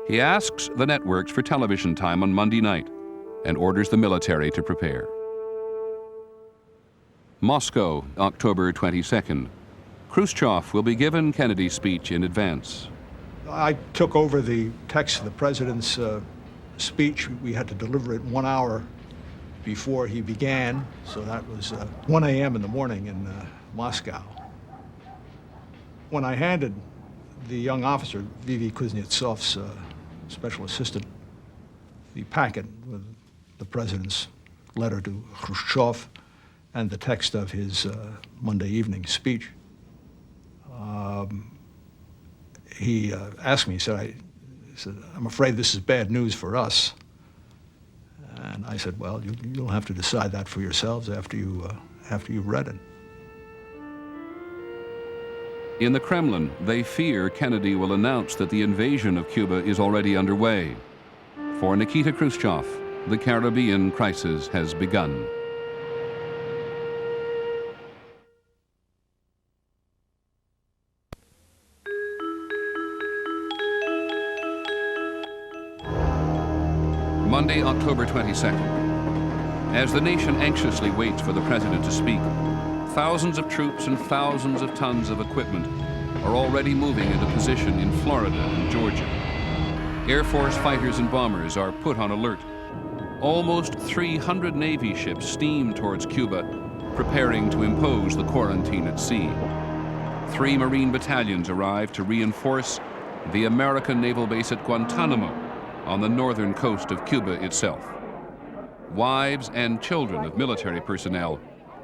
Speaker 1: He asks the networks for television time on Monday night and orders the military to prepare. Moscow, October 22nd. Khrushchev will be given Kennedy's speech in advance.
Speaker 20: I took over the text of the president's speech. We had to deliver it 1 hour before he began, so that was 1 a.m. in the morning in Moscow. When I handed the young officer, V.V. Kuznetsov's special assistant, the packet with the president's letter to Khrushchev and the text of his Monday evening speech, he asked me, he said, "I'm afraid this is bad news for us." And I said, "Well, you'll have to decide that for yourselves after you've read it."
Speaker 1: In the Kremlin, they fear Kennedy will announce that the invasion of Cuba is already underway. For Nikita Khrushchev, the Caribbean crisis has begun. Monday, October 22nd. As the nation anxiously waits for the president to speak, thousands of troops and thousands of tons of equipment are already moving into position in Florida and Georgia. Air Force fighters and bombers are put on alert. Almost 300 Navy ships steam towards Cuba, preparing to impose the quarantine at sea. 3 Marine battalions arrive to reinforce the American naval base at Guantanamo on the northern coast of Cuba itself. Wives and children of military personnel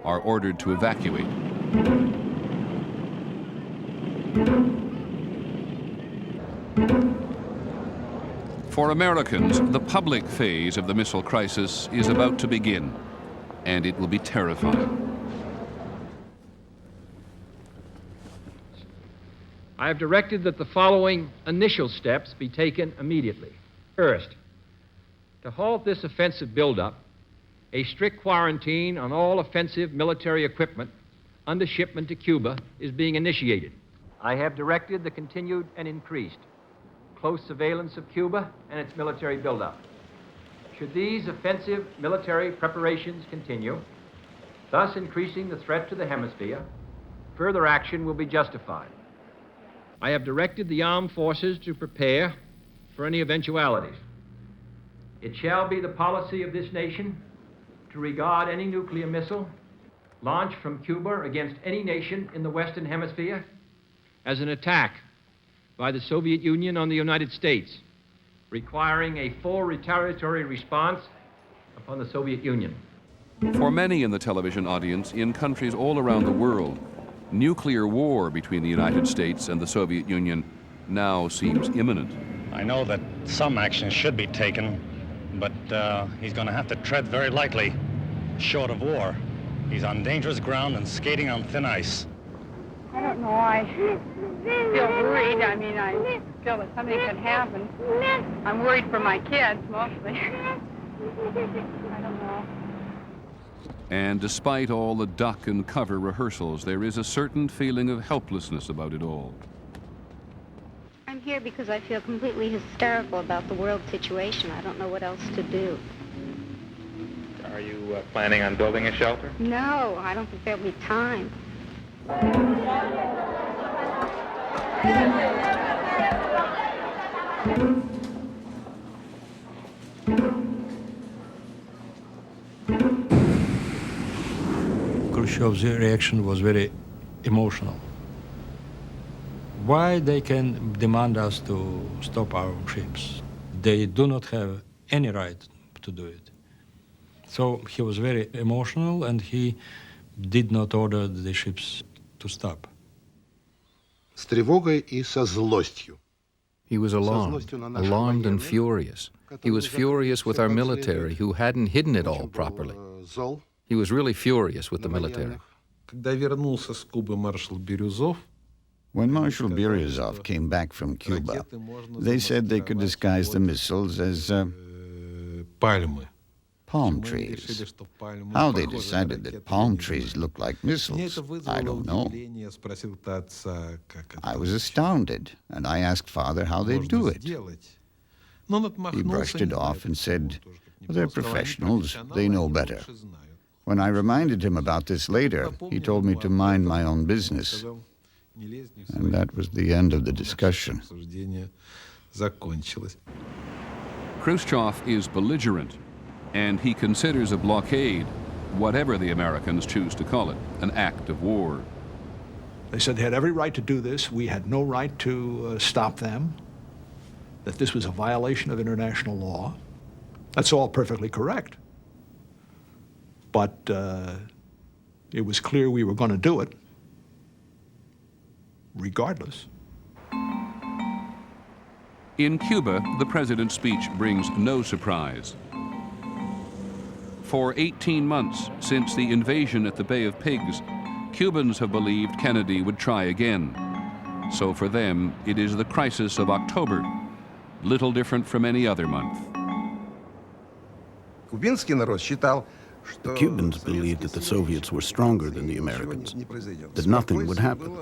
Speaker 1: are ordered to evacuate. For Americans, the public phase of the missile crisis is about to begin, and it will be terrifying.
Speaker 11: I have directed that the following initial steps be taken immediately. First, to halt this offensive buildup, a strict quarantine on all offensive military equipment under shipment to Cuba is being initiated. I have directed the continued and increased close surveillance of Cuba and its military buildup. Should these offensive military preparations continue, thus increasing the threat to the hemisphere, further action will be justified. I have directed the armed forces to prepare for any eventualities. It shall be the policy of this nation to regard any nuclear missile launched from Cuba against any nation in the Western Hemisphere as an attack by the Soviet Union on the United States, requiring a full retaliatory response upon the Soviet Union.
Speaker 1: For many in the television audience in countries all around the world, nuclear war between the United States and the Soviet Union now seems imminent.
Speaker 21: I know that some action should be taken, but he's going to have to tread very lightly, short of war. He's on dangerous ground and skating on thin ice.
Speaker 22: I don't know. I feel worried. I mean, I feel that something could happen. I'm worried for my kids, mostly. I don't know.
Speaker 1: And despite all the duck and cover rehearsals, there is a certain feeling of helplessness about it all.
Speaker 26: I'm here because I feel completely hysterical about the world situation. I don't know what else to do.
Speaker 8: Are you planning on building a shelter?
Speaker 26: No, I don't think there'll be time.
Speaker 2: Khrushchev's reaction was very emotional. Why they can demand us to stop our ships? They do not have any right to do it. So he was very emotional, and he did not order the ships to stop.
Speaker 7: С тревогой и со злостью.
Speaker 9: He was alarmed and furious. He was furious with our military, who hadn't hidden it all properly. He was really furious with the military.
Speaker 12: When Marshal Biruzov came back from Cuba, they said they could disguise the missiles as palm trees. How they decided that palm trees look like missiles, I don't know. I was astounded, and I asked Father how they do it. He brushed it off and said, well, they're professionals, they know better. When I reminded him about this later, he told me to mind my own business. And that was the end of the discussion.
Speaker 1: Khrushchev is belligerent, and he considers a blockade, whatever the Americans choose to call it, an act of war.
Speaker 20: They said they had every right to do this. We had no right to stop them, that this was a violation of international law. That's all perfectly correct. But it was clear we were going to do it, regardless.
Speaker 1: In Cuba, the president's speech brings no surprise. For 18 months since the invasion at the Bay of Pigs, Cubans have believed Kennedy would try again. So for them, it is the crisis of October, little different from any other month.
Speaker 13: The Cubans believed that the Soviets were stronger than the Americans, that nothing would happen.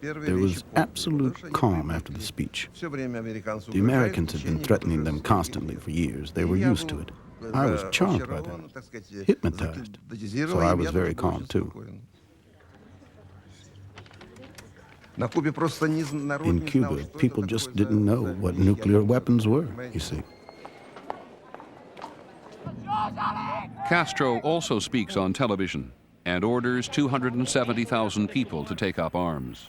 Speaker 13: There was absolute calm after the speech. The Americans had been threatening them constantly for years. They were used to it. I was charmed by that, hypnotized, so I was very calm too. In Cuba, people just didn't know what nuclear weapons were, you see.
Speaker 1: Castro also speaks on television and orders 270,000 people to take up arms.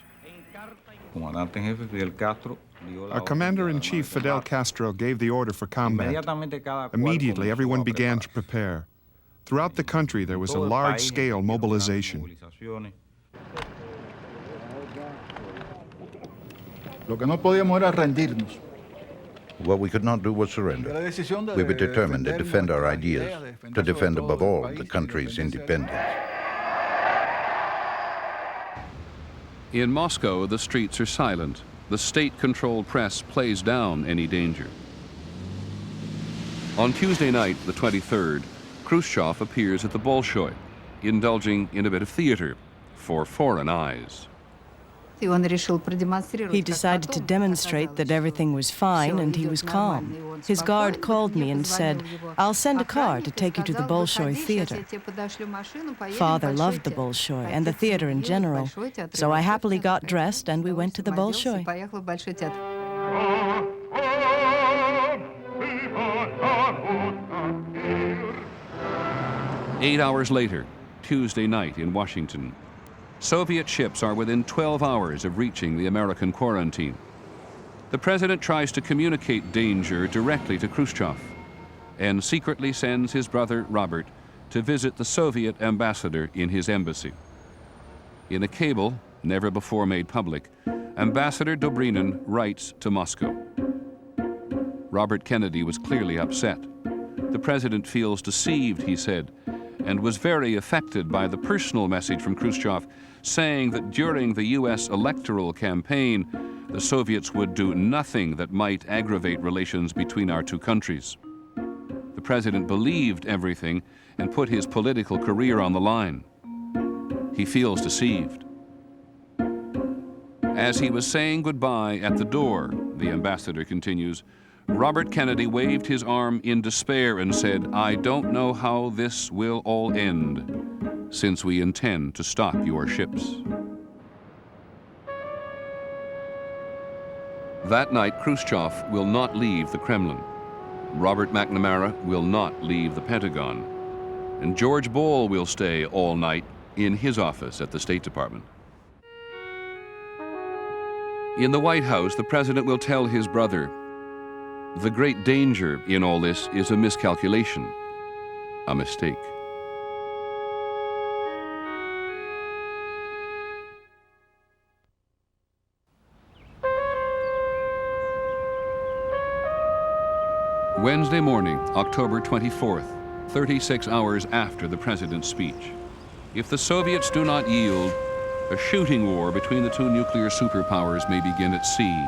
Speaker 17: Our commander-in-chief, Fidel Castro, gave the order for combat. Immediately, everyone began to prepare. Throughout the country, there was a large-scale mobilization.
Speaker 27: What we could not do was surrender. We were determined to defend our ideas, to defend above all the country's independence.
Speaker 1: In Moscow, the streets are silent. The state-controlled press plays down any danger. On Tuesday night, the 23rd, Khrushchev appears at the Bolshoi, indulging in a bit of theater for foreign eyes.
Speaker 28: He decided to demonstrate that everything was fine and he was calm. His guard called me and said, "I'll send a car to take you to the Bolshoi Theater." Father loved the Bolshoi and the theater in general, so I happily got dressed and we went to the Bolshoi.
Speaker 1: 8 hours later, Tuesday night in Washington, Soviet ships are within 12 hours of reaching the American quarantine. The president tries to communicate danger directly to Khrushchev and secretly sends his brother Robert to visit the Soviet ambassador in his embassy. In a cable, never before made public, Ambassador Dobrynin writes to Moscow. Robert Kennedy was clearly upset. The president feels deceived, he said, and was very affected by the personal message from Khrushchev saying that during the U.S. electoral campaign, the Soviets would do nothing that might aggravate relations between our two countries. The president believed everything and put his political career on the line. He feels deceived. As he was saying goodbye at the door, the ambassador continues, Robert Kennedy waved his arm in despair and said, "I don't know how this will all end, since we intend to stop your ships." That night, Khrushchev will not leave the Kremlin. Robert McNamara will not leave the Pentagon. And George Bull will stay all night in his office at the State Department. In the White House, the president will tell his brother, "The great danger in all this is a miscalculation, a mistake." Wednesday morning, October 24th, 36 hours after the president's speech. If the Soviets do not yield, a shooting war between the two nuclear superpowers may begin at sea.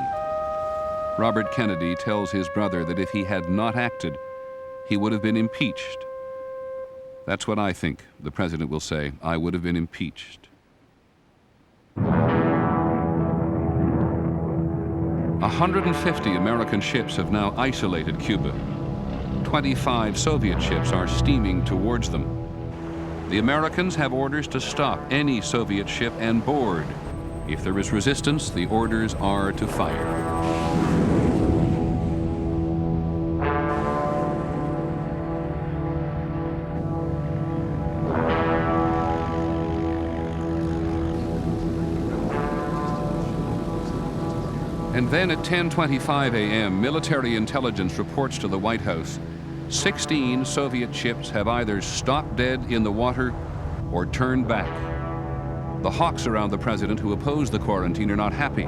Speaker 1: Robert Kennedy tells his brother that if he had not acted, he would have been impeached. That's what I think, the president will say. I would have been impeached. 150 American ships have now isolated Cuba. 25 Soviet ships are steaming towards them. The Americans have orders to stop any Soviet ship and board. If there is resistance, the orders are to fire. And then at 10:25 a.m., military intelligence reports to the White House 16 Soviet ships have either stopped dead in the water or turned back. The hawks around the president who oppose the quarantine are not happy.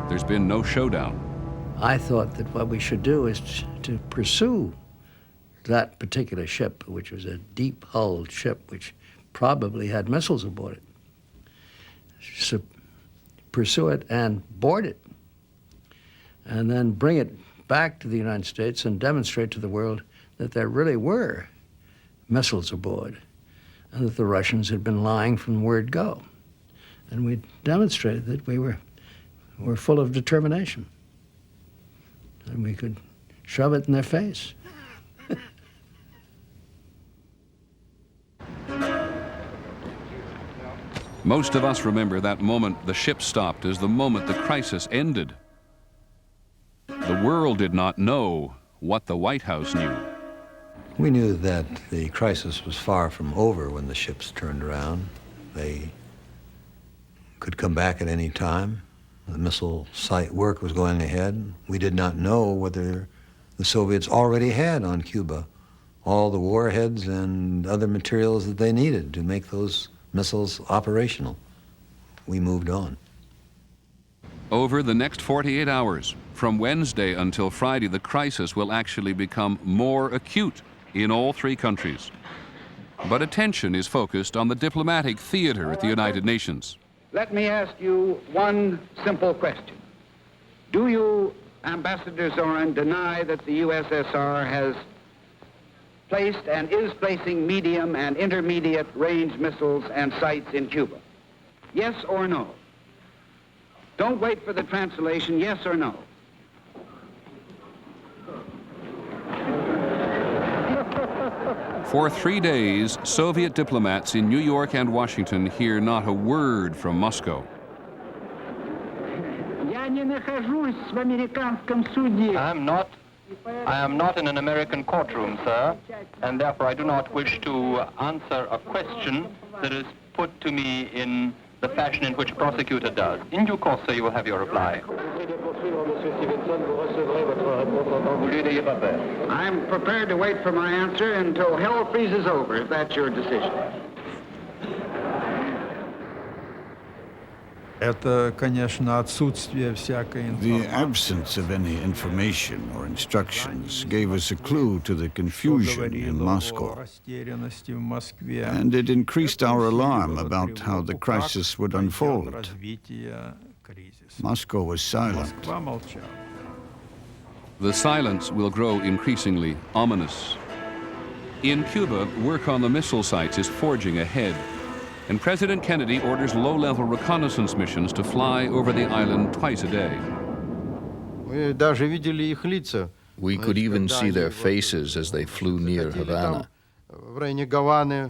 Speaker 1: There's been no showdown.
Speaker 4: I thought that what we should do is to pursue that particular ship, which was a deep-hulled ship which probably had missiles aboard it. So pursue it and board it, and then bring it back to the United States and demonstrate to the world that there really were missiles aboard and that the Russians had been lying from word go. And we demonstrated that we were full of determination and we could shove it in their face.
Speaker 1: Most of us remember that moment the ship stopped as the moment the crisis ended. The world did not know what the White House knew.
Speaker 10: We knew that the crisis was far from over when the ships turned around. They could come back at any time. The missile site work was going ahead. We did not know whether the Soviets already had on Cuba all the warheads and other materials that they needed to make those missiles operational. We moved on.
Speaker 1: Over the next 48 hours, from Wednesday until Friday, the crisis will actually become more acute in all three countries. But attention is focused on the diplomatic theater at the United Nations.
Speaker 6: Let me ask you one simple question. Do you, Ambassador Zorin, deny that the USSR has placed and is placing medium and intermediate range missiles and sites in Cuba? Yes or no? Don't wait for the translation, yes or no?
Speaker 1: For 3 days, Soviet diplomats in New York and Washington hear not a word from Moscow.
Speaker 14: I am not in an American courtroom, sir, and therefore I do not wish to answer a question that is put to me in the fashion in which a prosecutor does. In due course, sir, you will have your reply.
Speaker 6: I'm prepared to wait for my answer until hell freezes over, if that's your decision.
Speaker 12: The absence of any information or instructions gave us a clue to the confusion in Moscow, and it increased our alarm about how the crisis would unfold. Moscow was silent.
Speaker 1: The silence will grow increasingly ominous. In Cuba, work on the missile sites is forging ahead, and President Kennedy orders low-level reconnaissance missions to fly over the island twice a day.
Speaker 9: We could even see their faces as they flew near Havana.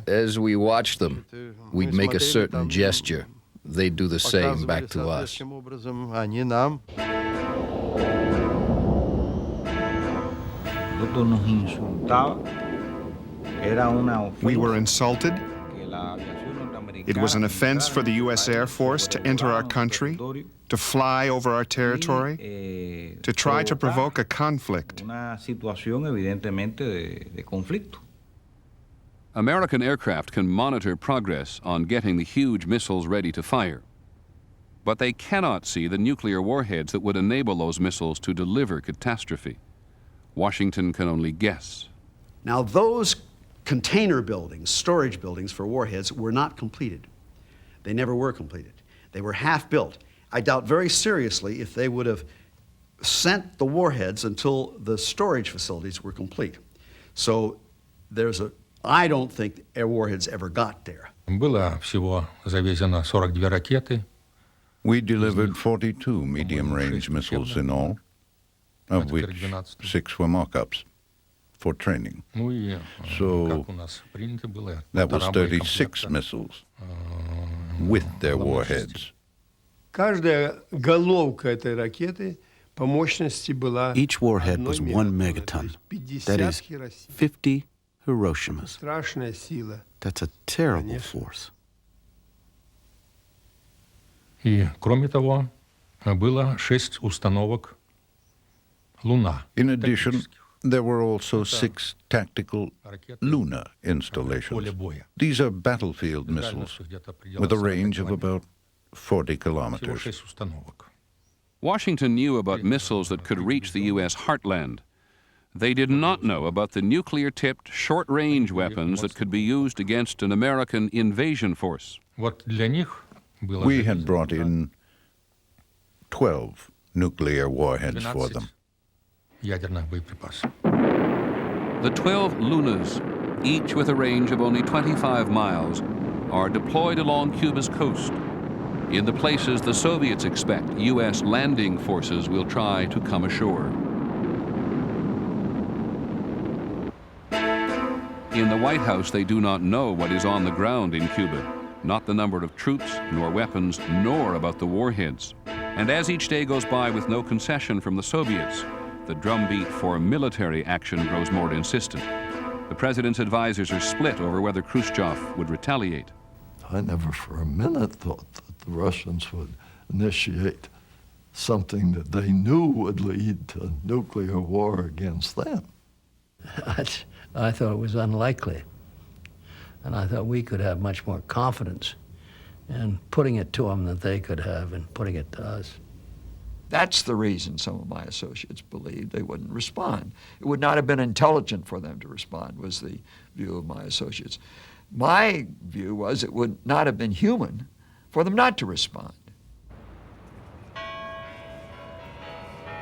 Speaker 9: As we watched them, we'd make a certain gesture. They'd do the same back to us.
Speaker 17: We were insulted. It was an offense for the U.S. Air Force to enter our country, to fly over our territory, to try to provoke a conflict.
Speaker 1: American aircraft can monitor progress on getting the huge missiles ready to fire. But they cannot see the nuclear warheads that would enable those missiles to deliver catastrophe. Washington can only guess.
Speaker 3: Now, those container buildings, storage buildings for warheads, were not completed. They never were completed. They were half built. I doubt very seriously if they would have sent the warheads until the storage facilities were complete. So I don't think air warheads ever got there.
Speaker 2: Было всего завезено 42 ракеты.
Speaker 27: We delivered 42 medium-range missiles in all, of which 6 were mock-ups for training. So that was 36 missiles with their warheads.
Speaker 13: Each warhead was 1 megaton. That is 50 Hiroshimas. That's a terrible force.
Speaker 2: И, кроме того, было 6 установок «Луна».
Speaker 27: In addition, there were also 6 tactical lunar installations. These are battlefield missiles with a range of about 40 kilometers.
Speaker 1: Washington knew about missiles that could reach the U.S. heartland. They did not know about the nuclear-tipped, short-range weapons that could be used against an American invasion force.
Speaker 2: Вот для них
Speaker 27: We had brought in 12 nuclear warheads for them.
Speaker 2: ядерных боеприпасов.
Speaker 1: The 12 Lunas, each with a range of only 25 miles, are deployed along Cuba's coast. In the places the Soviets expect U.S. landing forces will try to come ashore. In the White House, they do not know what is on the ground in Cuba, not the number of troops, nor weapons, nor about the warheads. And as each day goes by with no concession from the Soviets, the drumbeat for military action grows more insistent. The president's advisors are split over whether Khrushchev would retaliate.
Speaker 5: I never for a minute thought that the Russians would initiate something that they knew would lead to nuclear war against them.
Speaker 4: I thought it was unlikely. And I thought we could have much more confidence in putting it to them than they could have in putting it to us.
Speaker 15: That's the reason some of my associates believed they wouldn't respond. It would not have been intelligent for them to respond, was the view of my associates. My view was it would not have been human for them not to respond.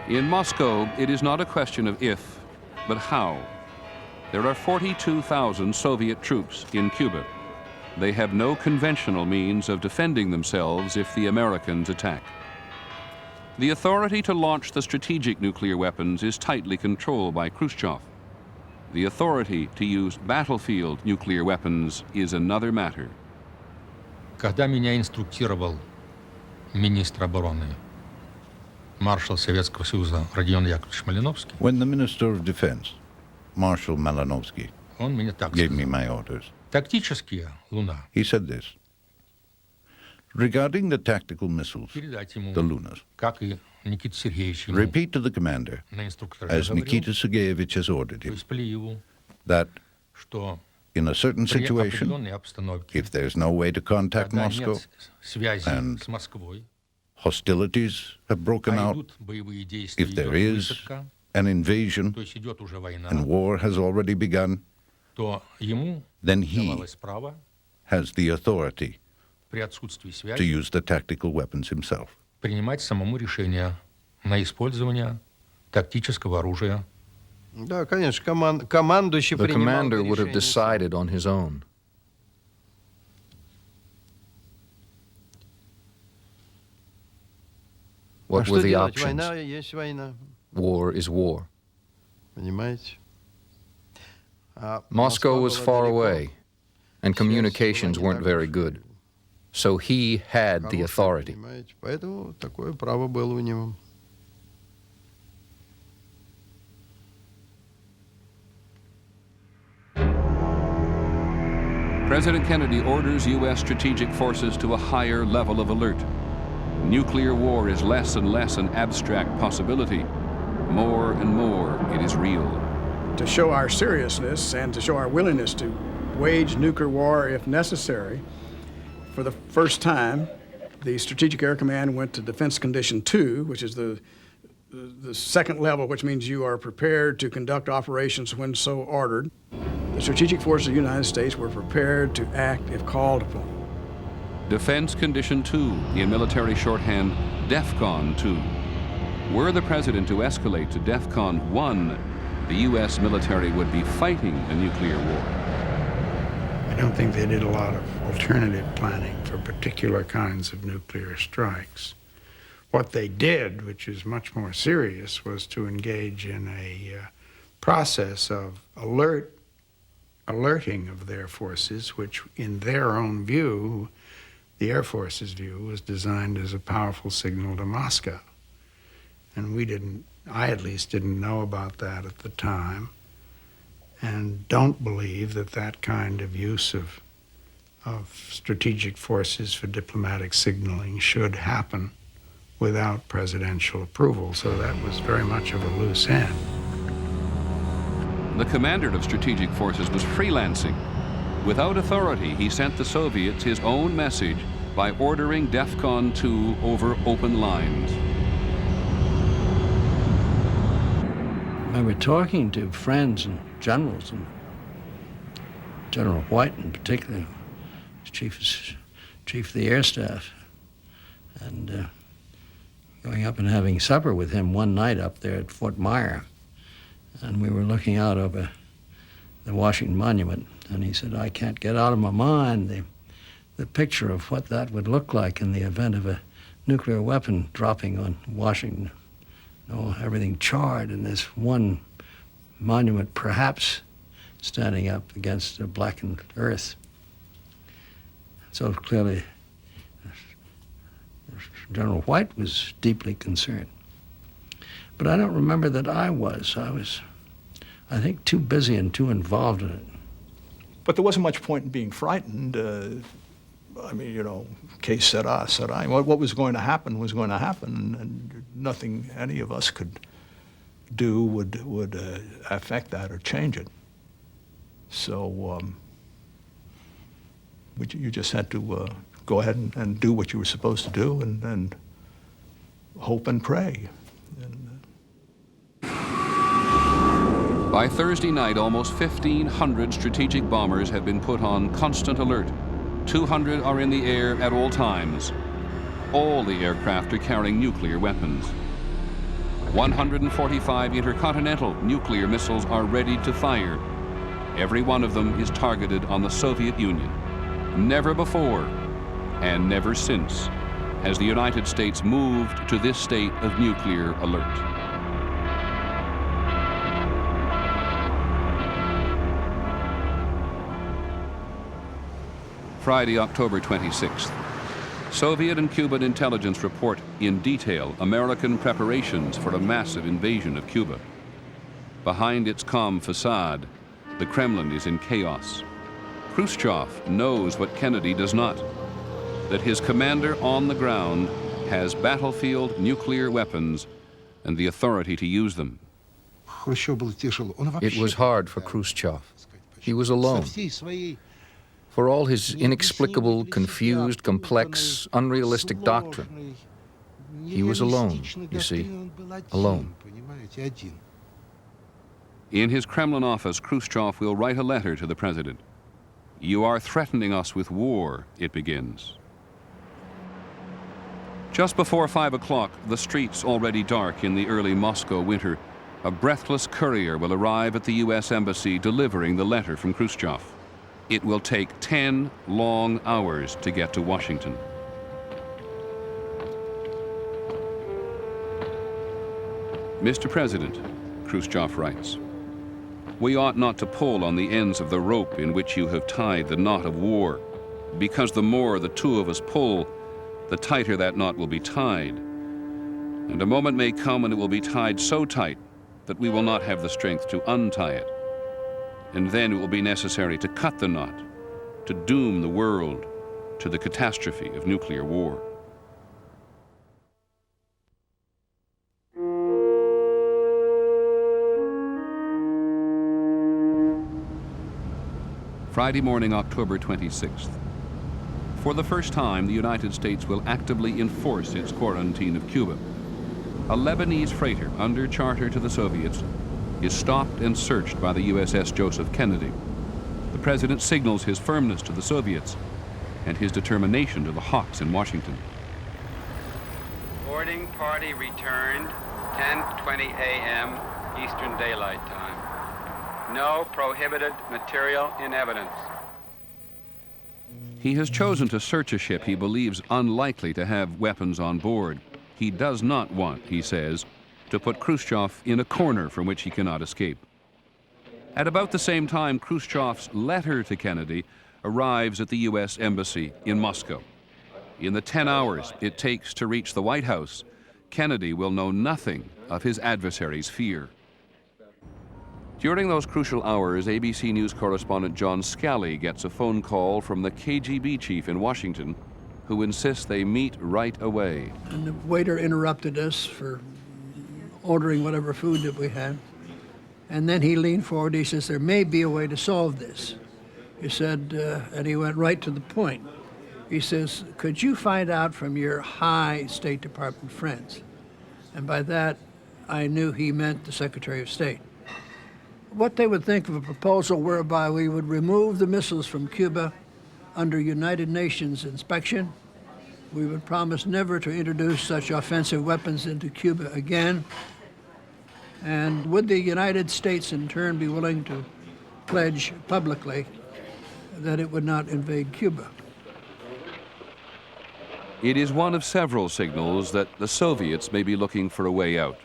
Speaker 1: In Moscow, it is not a question of if, but how. There are 42,000 Soviet troops in Cuba. They have no conventional means of defending themselves if the Americans attack. The authority to launch the strategic nuclear weapons is tightly controlled by Khrushchev. The authority to use battlefield nuclear weapons is another matter.
Speaker 2: Когда меня инструктировал министр обороны, маршал Советского Союза Родион Яковлевич Малиновский,
Speaker 27: When the Minister of Defense, Marshal Malinovsky,
Speaker 2: он мне так
Speaker 27: gave me
Speaker 2: сказал.
Speaker 27: my orders,
Speaker 2: Тактические «Луна»
Speaker 27: he said this: regarding the tactical missiles,
Speaker 2: передать ему,
Speaker 27: the Lunas,
Speaker 2: как и Никита Сергеевич ему
Speaker 27: repeat to the commander,
Speaker 2: на инструктора
Speaker 27: as
Speaker 2: говорил,
Speaker 27: Nikita Sergeyevich has ordered
Speaker 2: то
Speaker 27: him,
Speaker 2: есть Плиеву,
Speaker 27: that
Speaker 2: что
Speaker 27: in a certain
Speaker 2: при
Speaker 27: situation,
Speaker 2: определенной обстановке,
Speaker 27: if there's no way to contact
Speaker 2: когда
Speaker 27: Moscow
Speaker 2: нет связи
Speaker 27: and
Speaker 2: с Москвой,
Speaker 27: hostilities have broken
Speaker 2: а
Speaker 27: out,
Speaker 2: идут боевые действия,
Speaker 27: if there
Speaker 2: идет
Speaker 27: is
Speaker 2: высадка,
Speaker 27: an invasion
Speaker 2: то есть идет уже война,
Speaker 27: and war has already begun,
Speaker 2: то ему
Speaker 27: then he
Speaker 2: давалось право
Speaker 27: has the authority
Speaker 2: при отсутствии
Speaker 27: to
Speaker 2: связи
Speaker 27: use the tactical weapons himself.
Speaker 2: принимать самому решение на использование тактического оружия.
Speaker 18: Да, конечно, командующий
Speaker 9: The
Speaker 18: принимал
Speaker 9: commander would have
Speaker 18: решение.
Speaker 9: decided on his own.
Speaker 18: А
Speaker 9: What
Speaker 18: что
Speaker 9: were the
Speaker 18: делать?
Speaker 9: options?
Speaker 18: Война есть война.
Speaker 9: War is war.
Speaker 18: Понимаете? А
Speaker 9: Moscow
Speaker 18: Москва
Speaker 9: was
Speaker 18: была
Speaker 9: far
Speaker 18: далеко.
Speaker 9: away, and communications weren't very good. So he had the authority.
Speaker 18: Понимаете? Поэтому такое право было у него.
Speaker 1: President Kennedy orders U.S. strategic forces to a higher level of alert. Nuclear war is less and less an abstract possibility. More and more, it is real.
Speaker 11: To show our seriousness and to show our willingness to wage nuclear war if necessary, for the first time, the Strategic Air Command went to Defense Condition 2, which is the second level, which means you are prepared to conduct operations when so ordered. The strategic forces of the United States were prepared to act if called upon.
Speaker 1: Defense Condition 2, in military shorthand, DEFCON 2. Were the president to escalate to DEFCON 1, the U.S. military would be fighting a nuclear war.
Speaker 16: I don't think they did a lot of alternative planning for particular kinds of nuclear strikes. What they did, which is much more serious, was to engage in a process of alerting of their forces, which in their own view, the Air Force's view, was designed as a powerful signal to Moscow. And I at least didn't know about that at the time, and don't believe that that kind of use of strategic forces for diplomatic signaling should happen without presidential approval. So that was very much of a loose end.
Speaker 1: The commander of strategic forces was freelancing. Without authority, he sent the Soviets his own message by ordering DEFCON 2 over open lines.
Speaker 4: I remember talking to friends and generals, and General White in particular, chief of the Air Staff, and going up and having supper with him one night up there at Fort Myer. And we were looking out over the Washington Monument, and he said, I can't get out of my mind the picture of what that would look like in the event of a nuclear weapon dropping on Washington. You know, everything charred, and this one monument perhaps standing up against a blackened earth. So clearly, General White was deeply concerned. But I don't remember that I was. I think, too busy and too involved in it.
Speaker 20: But there wasn't much point in being frightened. I mean, you know, case said I. What was going to happen was going to happen, and nothing any of us could do would affect that or change it. So you just had to go ahead and do what you were supposed to do, and hope and pray.
Speaker 1: By Thursday night, almost 1,500 strategic bombers have been put on constant alert. 200 are in the air at all times. All the aircraft are carrying nuclear weapons. 145 intercontinental nuclear missiles are ready to fire. Every one of them is targeted on the Soviet Union. Never before, and never since, has the United States moved to this state of nuclear alert. Friday, October 26th. Soviet and Cuban intelligence report in detail American preparations for a massive invasion of Cuba. Behind its calm facade, the Kremlin is in chaos. Khrushchev knows what Kennedy does not, that his commander on the ground has battlefield nuclear weapons and the authority to use them.
Speaker 9: It was hard for Khrushchev. He was alone. For all his inexplicable, confused, complex, unrealistic doctrine, he was alone, you see, alone.
Speaker 1: In his Kremlin office, Khrushchev will write a letter to the president. You are threatening us with war, it begins. Just before 5 o'clock, the streets already dark in the early Moscow winter, a breathless courier will arrive at the U.S. Embassy delivering the letter from Khrushchev. It will take 10 long hours to get to Washington. Mr. President, Khrushchev writes, we ought not to pull on the ends of the rope in which you have tied the knot of war, because the more the two of us pull, the tighter that knot will be tied. And a moment may come when it will be tied so tight that we will not have the strength to untie it. And then it will be necessary to cut the knot. to doom the world to the catastrophe of nuclear war. Friday morning, October 26th. For the first time, the United States will actively enforce its quarantine of Cuba. A Lebanese freighter under charter to the Soviets is stopped and searched by the USS Joseph Kennedy. The president signals his firmness to the Soviets and his determination to the hawks in Washington.
Speaker 8: Boarding party returned, 10:20 a.m. Eastern Daylight Time. No prohibited material in evidence.
Speaker 1: He has chosen to search a ship he believes unlikely to have weapons on board. He does not want, he says, to put Khrushchev in a corner from which he cannot escape. At about the same time, Khrushchev's letter to Kennedy arrives at the U.S. Embassy in Moscow. In the 10 hours it takes to reach the White House, Kennedy will know nothing of his adversary's fear. During those crucial hours, ABC News correspondent John Scally gets a phone call from the KGB chief in Washington, who insists they meet right away.
Speaker 4: And the waiter interrupted us for ordering whatever food that we had. And then he leaned forward, he says, there may be a way to solve this. He said, and he went right to the point. He says, could you find out from your high State Department friends? And by that, I knew he meant the Secretary of State. What they would think of a proposal whereby we would remove the missiles from Cuba under United Nations inspection. We would promise never to introduce such offensive weapons into Cuba again. And would the United States in turn be willing to pledge publicly that it would not invade Cuba?
Speaker 1: It is one of several signals that the Soviets may be looking for a way out.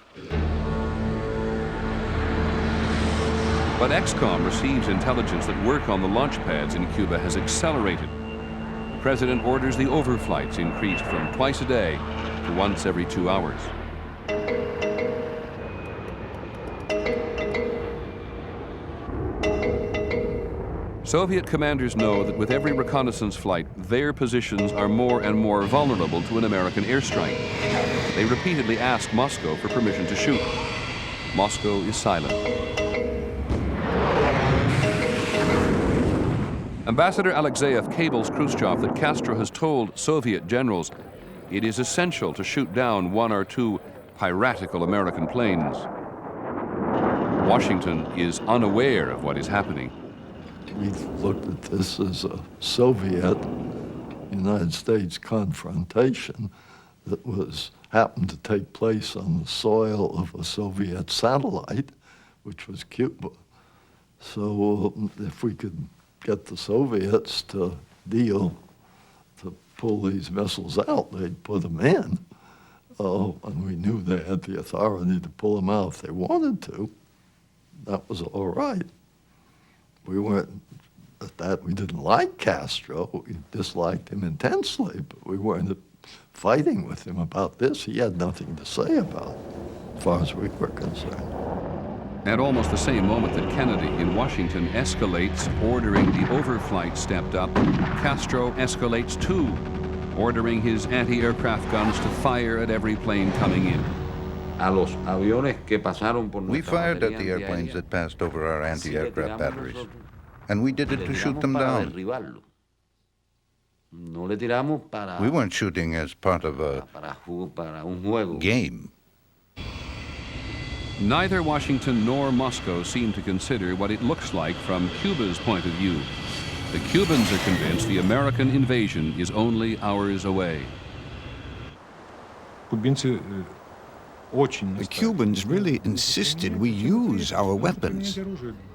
Speaker 1: But XCOM receives intelligence that work on the launch pads in Cuba has accelerated. The president orders the overflights increased from twice a day to once every 2 hours. Soviet commanders know that with every reconnaissance flight, their positions are more and more vulnerable to an American airstrike. They repeatedly ask Moscow for permission to shoot. Moscow is silent. Ambassador Alexeyev cables Khrushchev that Castro has told Soviet generals it is essential to shoot down 1 or 2 piratical American planes. Washington is unaware of what is happening.
Speaker 5: We looked at this as a Soviet-United States confrontation that happened to take place on the soil of a Soviet satellite, which was Cuba. So if we could get the Soviets to pull these missiles out, they'd put them in. And we knew they had the authority to pull them out if they wanted to. That was all right. We weren't at that. We didn't like Castro. We disliked him intensely, but we weren't fighting with him about this. He had nothing to say about it, as far as we were concerned.
Speaker 1: At almost the same moment that Kennedy in Washington escalates, ordering the overflight stepped up, Castro escalates too, ordering his anti-aircraft guns to fire at every plane coming in.
Speaker 27: We fired at the airplanes that passed over our anti-aircraft batteries, and we did it to shoot them down. We weren't shooting as part of a game.
Speaker 1: Neither Washington nor Moscow seem to consider what it looks like from Cuba's point of view. The Cubans are convinced the American invasion is only hours away.
Speaker 12: The Cubans really insisted we use our weapons.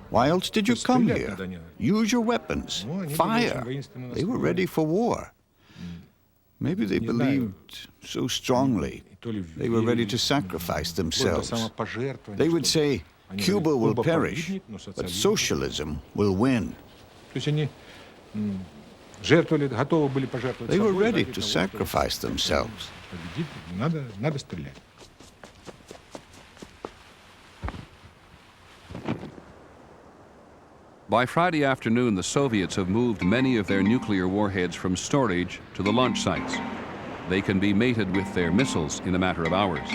Speaker 12: Why else did you come here? Use your weapons. Fire. They were ready for war. Maybe they believed so strongly. They were ready to sacrifice themselves. They would say, Cuba will perish, but socialism will win. They were ready to sacrifice themselves.
Speaker 1: By Friday afternoon, the Soviets have moved many of their nuclear warheads from storage to the launch sites. They can be mated with their missiles in a matter of hours.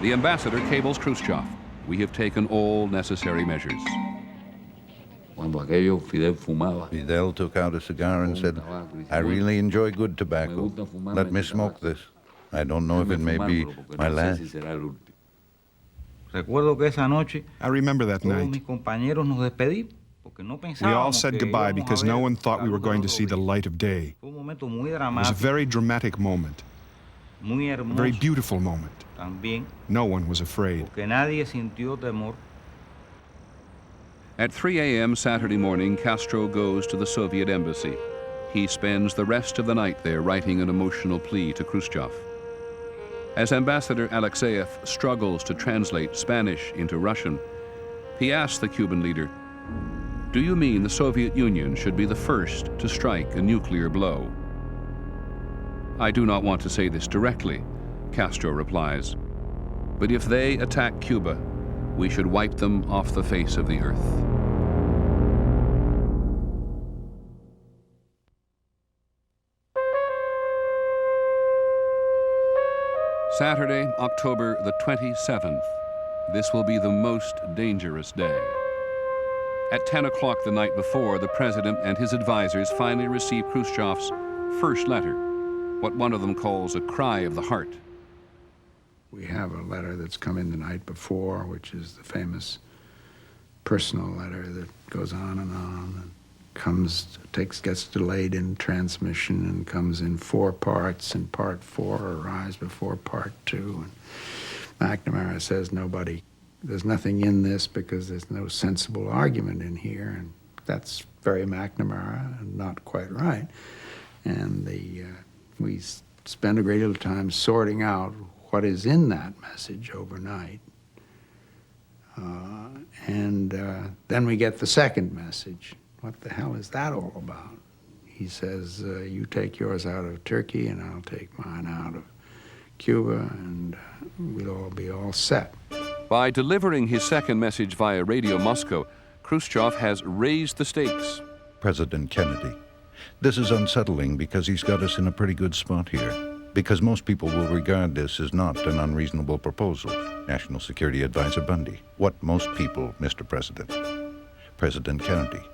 Speaker 1: The ambassador cables Khrushchev. We have taken all necessary measures.
Speaker 27: Fidel took out a cigar and said, "I really enjoy good tobacco. Let me smoke this. I don't know if it may be my last."
Speaker 17: I remember that night. We all said goodbye because no one thought we were going to see the light of day. It was a very dramatic moment, a very beautiful moment. No one was afraid.
Speaker 1: At 3 a.m. Saturday morning, Castro goes to the Soviet embassy. He spends the rest of the night there writing an emotional plea to Khrushchev. As Ambassador Alexeyev struggles to translate Spanish into Russian, he asks the Cuban leader, "Do you mean the Soviet Union should be the first to strike a nuclear blow?" "I do not want to say this directly," Castro replies, "but if they attack Cuba, we should wipe them off the face of the earth." Saturday, October the 27th. This will be the most dangerous day. At 10 o'clock the night before, the president and his advisors finally receive Khrushchev's first letter, what one of them calls a cry of the heart.
Speaker 16: We have a letter that's come in the night before, which is the famous personal letter that goes on and gets delayed in transmission and comes in 4 parts, and part 4 arrives before part 2. And McNamara says there's nothing in this because there's no sensible argument in here, and that's very McNamara and not quite right. And we spend a great deal of time sorting out what is in that message overnight. Then we get the second message. What the hell is that all about? He says, you take yours out of Turkey and I'll take mine out of Cuba, and we'll all be all set.
Speaker 1: By delivering his second message via Radio Moscow, Khrushchev has raised the stakes.
Speaker 27: President Kennedy. This is unsettling because he's got us in a pretty good spot here. Because most people will regard this as not an unreasonable proposal. National Security Advisor Bundy. What most people, Mr. President. President Kennedy.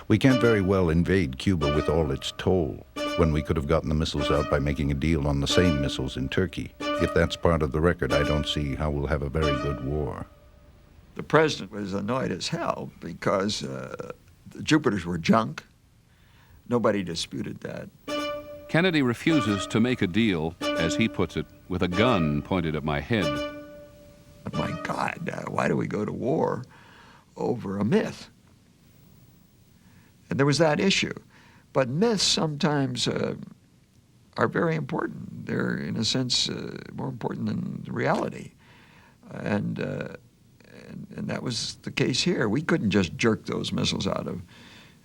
Speaker 27: We can't very well invade Cuba with all its toll, when we could have gotten the missiles out by making a deal on the same missiles in Turkey. If that's part of the record, I don't see how we'll have a very good war.
Speaker 15: The president was annoyed as hell because the Jupiters were junk. Nobody disputed that.
Speaker 1: Kennedy refuses to make a deal, as he puts it, with a gun pointed at my head.
Speaker 15: My God, why do we go to war over a myth? And there was that issue. But myths sometimes are very important. They're, in a sense, more important than reality. And that was the case here. We couldn't just jerk those missiles out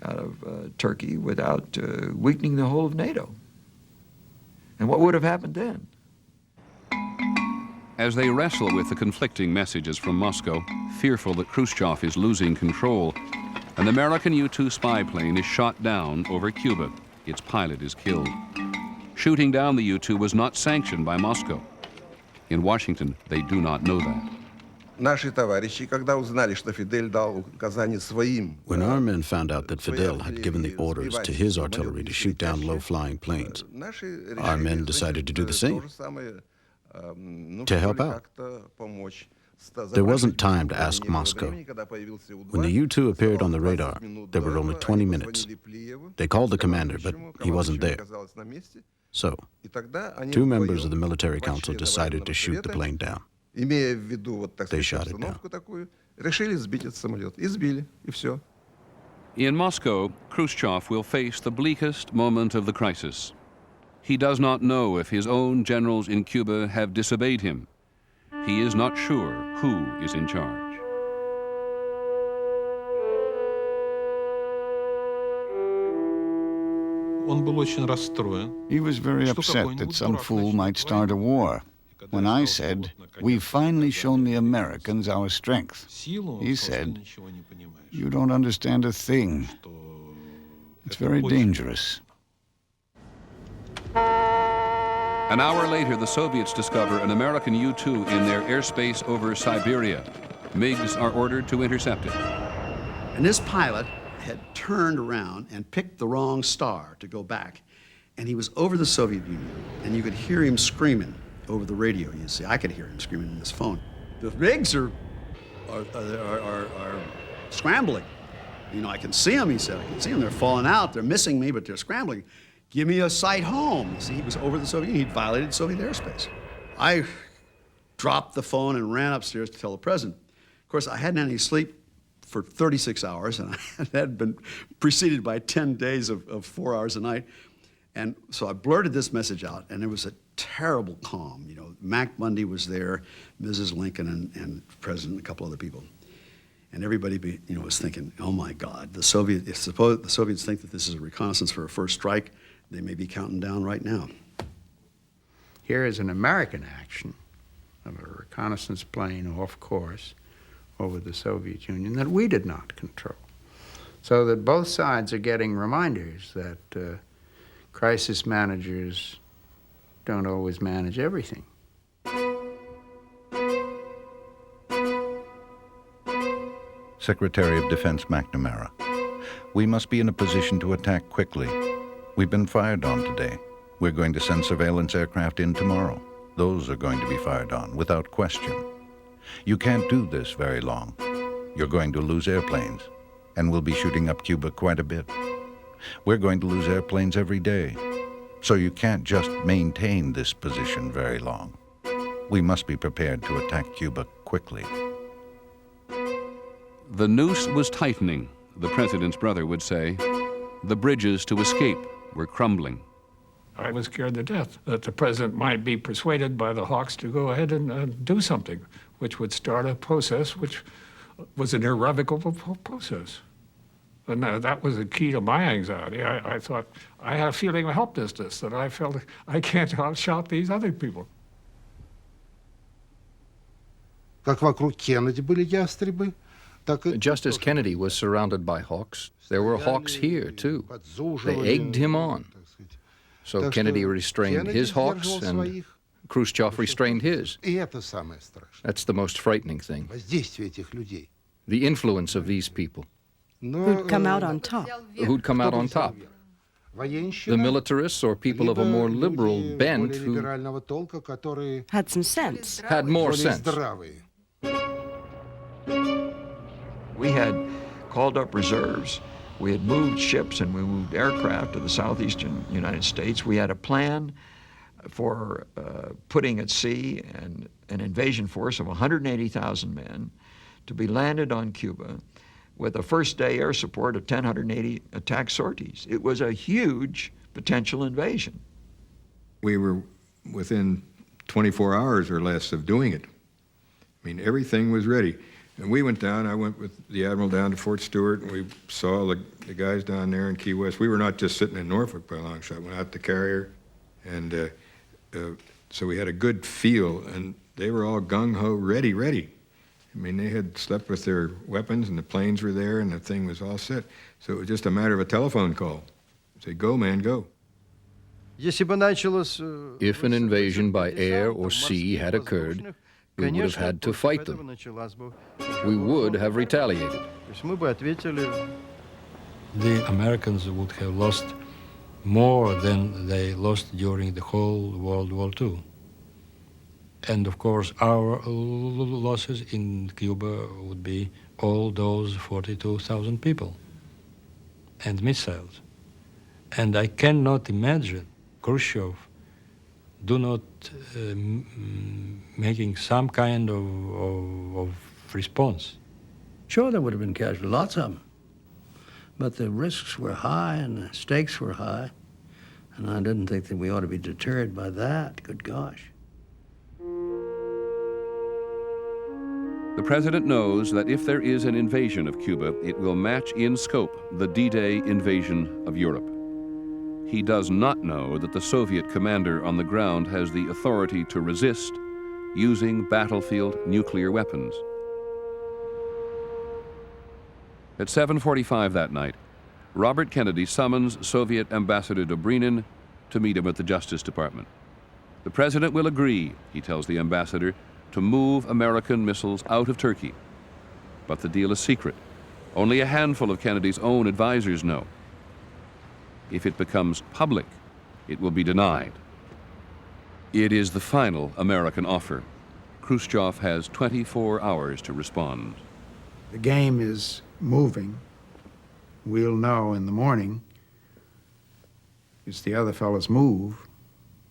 Speaker 15: of Turkey without weakening the whole of NATO. And what would have happened then?
Speaker 1: As they wrestle with the conflicting messages from Moscow, fearful that Khrushchev is losing control, an American U-2 spy plane is shot down over Cuba. Its pilot is killed. Shooting down the U-2 was not sanctioned by Moscow. In Washington, they do not know that.
Speaker 13: When our men found out that Fidel had given the orders to his artillery to shoot down low-flying planes, our men decided to do the same, to help out. There wasn't time to ask Moscow. When the U-2 appeared on the radar, there were only 20 minutes. They called the commander, but he wasn't there. So, 2 members of the military council decided to shoot the plane down. They shot it down.
Speaker 1: In Moscow, Khrushchev will face the bleakest moment of the crisis. He does not know if his own generals in Cuba have disobeyed him. He is not sure who is in charge.
Speaker 12: He was very upset that some fool might start a war. When I said, "We've finally shown the Americans our strength," he said, "You don't understand a thing. It's very dangerous."
Speaker 1: An hour later, the Soviets discover an American U-2 in their airspace over Siberia. MiGs are ordered to intercept it.
Speaker 3: And this pilot had turned around and picked the wrong star to go back. And he was over the Soviet Union, and you could hear him screaming over the radio. You see, I could hear him screaming in his phone. The MiGs are scrambling. You know, I can see them, he said. I can see them. They're falling out. They're missing me, but they're scrambling. Give me a sight home. You see, he was over the Soviet Union. He'd violated Soviet airspace. I dropped the phone and ran upstairs to tell the president. Of course, I hadn't had any sleep for 36 hours, and I had been preceded by 10 days of 4 hours a night. And so I blurted this message out, and it was a terrible calm. You know, Mac Mundy was there, Mrs. Lincoln, and the president, and a couple other people. And everybody, was thinking, oh my God, if suppose the Soviets think that this is a reconnaissance for a first strike, they may be counting down right now.
Speaker 16: Here is an American action of a reconnaissance plane off course over the Soviet Union that we did not control. So that both sides are getting reminders that crisis managers don't always manage everything.
Speaker 27: Secretary of Defense McNamara, we must be in a position to attack quickly. We've been fired on today. We're going to send surveillance aircraft in tomorrow. Those are going to be fired on, without question. You can't do this very long. You're going to lose airplanes, and we'll be shooting up Cuba quite a bit. We're going to lose airplanes every day. So you can't just maintain this position very long. We must be prepared to attack Cuba quickly.
Speaker 1: The noose was tightening, the president's brother would say. The bridges to escape were crumbling.
Speaker 7: I was scared to death that the president might be persuaded by the Hawks to go ahead and do something, which would start a process which was an irrevocable process. And that was the key to my anxiety. I thought, I had a feeling of helplessness, that I felt I can't outshout these other people.
Speaker 9: Just as Kennedy was surrounded by hawks, there were hawks here, too. They egged him on. So Kennedy restrained his hawks, and Khrushchev restrained his. That's the most frightening thing. The influence of these people.
Speaker 28: Who'd come out on top.
Speaker 9: Who'd come out on top. The militarists or people of a more liberal bent who
Speaker 28: had some sense.
Speaker 9: Had more sense.
Speaker 15: We had called up reserves. We had moved ships and we moved aircraft to the southeastern United States. We had a plan for putting at sea an invasion force of 180,000 men to be landed on Cuba with a first-day air support of 1,080 attack sorties. It was a huge potential invasion.
Speaker 19: We were within 24 hours or less of doing it. I mean, everything was ready. And we went down, I went with the Admiral down to Fort Stewart, and we saw the guys down there in Key West. We were not just sitting in Norfolk by a long shot. We went out to Carrier, and so we had a good feel, and they were all gung-ho, ready. I mean, they had slept with their weapons, and the planes were there, and the thing was all set. So it was just a matter of a telephone call. Say, go, man, go.
Speaker 9: If an invasion by air or sea had occurred, we would have had to fight them. We would have retaliated.
Speaker 2: The Americans would have lost more than they lost during the whole World War II. And of course, our losses in Cuba would be all those 42,000 people and missiles. And I cannot imagine Khrushchev making some kind of response.
Speaker 4: Sure, there would have been casualties, lots of them. But the risks were high and the stakes were high. And I didn't think that we ought to be deterred by that, good gosh.
Speaker 1: The president knows that if there is an invasion of Cuba, it will match in scope the D-Day invasion of Europe. He does not know that the Soviet commander on the ground has the authority to resist using battlefield nuclear weapons. At 7:45 that night, Robert Kennedy summons Soviet Ambassador Dobrynin to meet him at the Justice Department. The president will agree, he tells the ambassador, to move American missiles out of Turkey. But the deal is secret. Only a handful of Kennedy's own advisors know. If it becomes public, it will be denied. It is the final American offer. Khrushchev has 24 hours to respond.
Speaker 16: The game is moving. We'll know in the morning. It's the other fellow's move.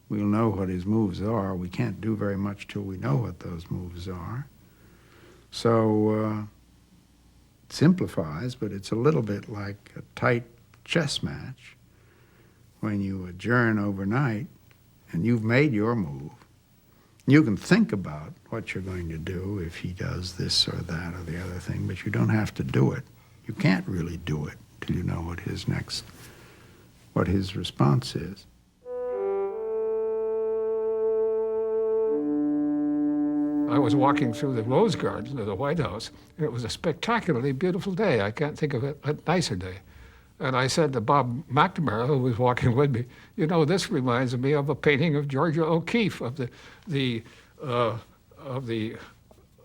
Speaker 16: We'll know what his moves are. We can't do very much till we know what those moves are. So it simplifies, but it's a little bit like a tight chess match when you adjourn overnight and you've made your move. You can think about what you're going to do if he does this or that or the other thing, but you don't have to do it. You can't really do it till you know what his response is.
Speaker 7: I was walking through the Rose Garden of the White House, and it was a spectacularly beautiful day. I can't think of a nicer day. And I said to Bob McNamara, who was walking with me, you know, this reminds me of a painting of Georgia O'Keeffe of the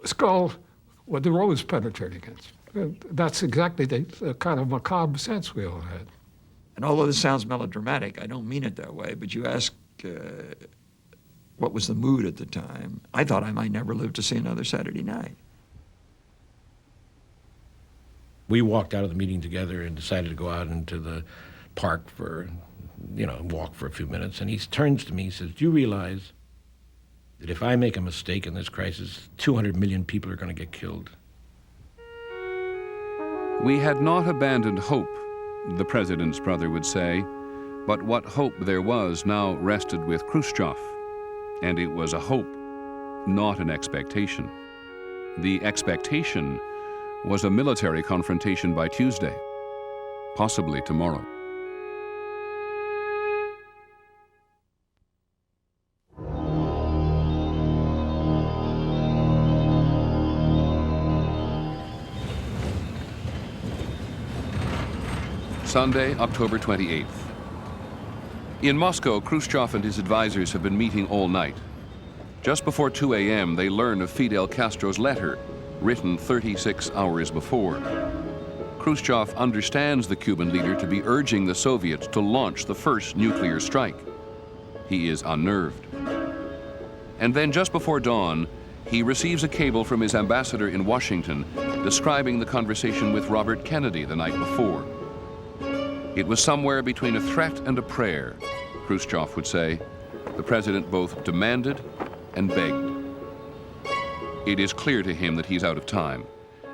Speaker 7: skull with the rose penetrating it. And that's exactly the kind of macabre sense we all had.
Speaker 15: And although this sounds melodramatic, I don't mean it that way, but you ask what was the mood at the time. I thought I might never live to see another Saturday night.
Speaker 10: We walked out of the meeting together and decided to go out into the park for, walk for a few minutes. And he turns to me and says, do you realize that if I make a mistake in this crisis, 200 million people are going to get killed?
Speaker 1: We had not abandoned hope, the president's brother would say, but what hope there was now rested with Khrushchev. And it was a hope, not an expectation. The expectation was a military confrontation by Tuesday, possibly tomorrow. Sunday, October 28th. In Moscow, Khrushchev and his advisors have been meeting all night. Just before 2 a.m., they learn of Fidel Castro's letter, written 36 hours before. Khrushchev understands the Cuban leader to be urging the Soviets to launch the first nuclear strike. He is unnerved. And then just before dawn, he receives a cable from his ambassador in Washington describing the conversation with Robert Kennedy the night before. It was somewhere between a threat and a prayer, Khrushchev would say. The president both demanded and begged. It is clear to him that he's out of time.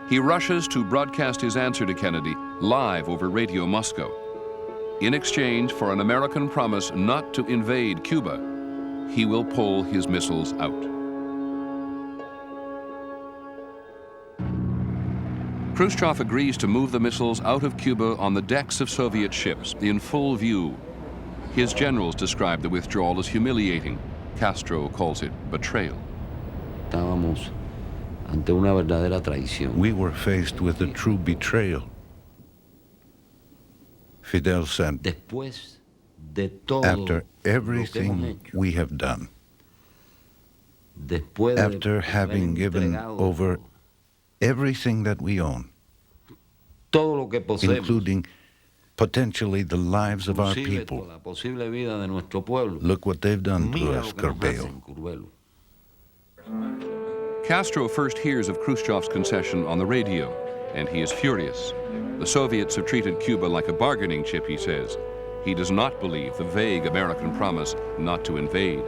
Speaker 1: He rushes to broadcast his answer to Kennedy live over Radio Moscow. In exchange for an American promise not to invade Cuba, he will pull his missiles out. Khrushchev agrees to move the missiles out of Cuba on the decks of Soviet ships in full view. His generals describe the withdrawal as humiliating. Castro calls it betrayal.
Speaker 27: We were faced with a true betrayal. Fidel said, after everything we have done, after having given over everything that we own, including potentially the lives of our people, look what they've done to us, Carpeo.
Speaker 1: Castro first hears of Khrushchev's concession on the radio, and he is furious. The Soviets have treated Cuba like a bargaining chip, he says. He does not believe the vague American promise not to invade.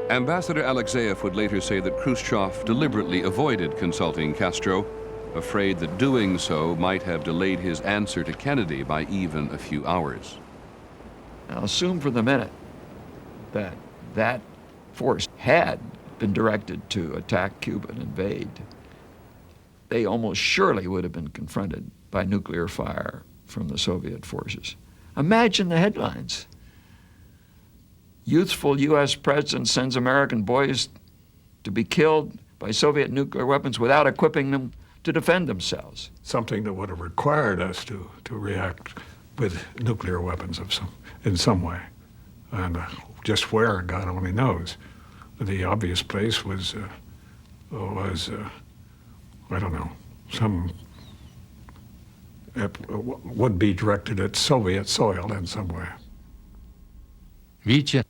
Speaker 1: Ambassador Alexeyev would later say that Khrushchev deliberately avoided consulting Castro, afraid that doing so might have delayed his answer to Kennedy by even a few hours.
Speaker 15: Now assume for the minute that that force had been directed to attack Cuba and invade. They almost surely would have been confronted by nuclear fire from the Soviet forces. Imagine the headlines. Youthful U.S. president sends American boys to be killed by Soviet nuclear weapons without equipping them to defend themselves.
Speaker 7: Something that would have required us to react with nuclear weapons in some way. And just where, God only knows. The obvious place was I don't know, would be directed at Soviet soil in some way.
Speaker 6: Видите,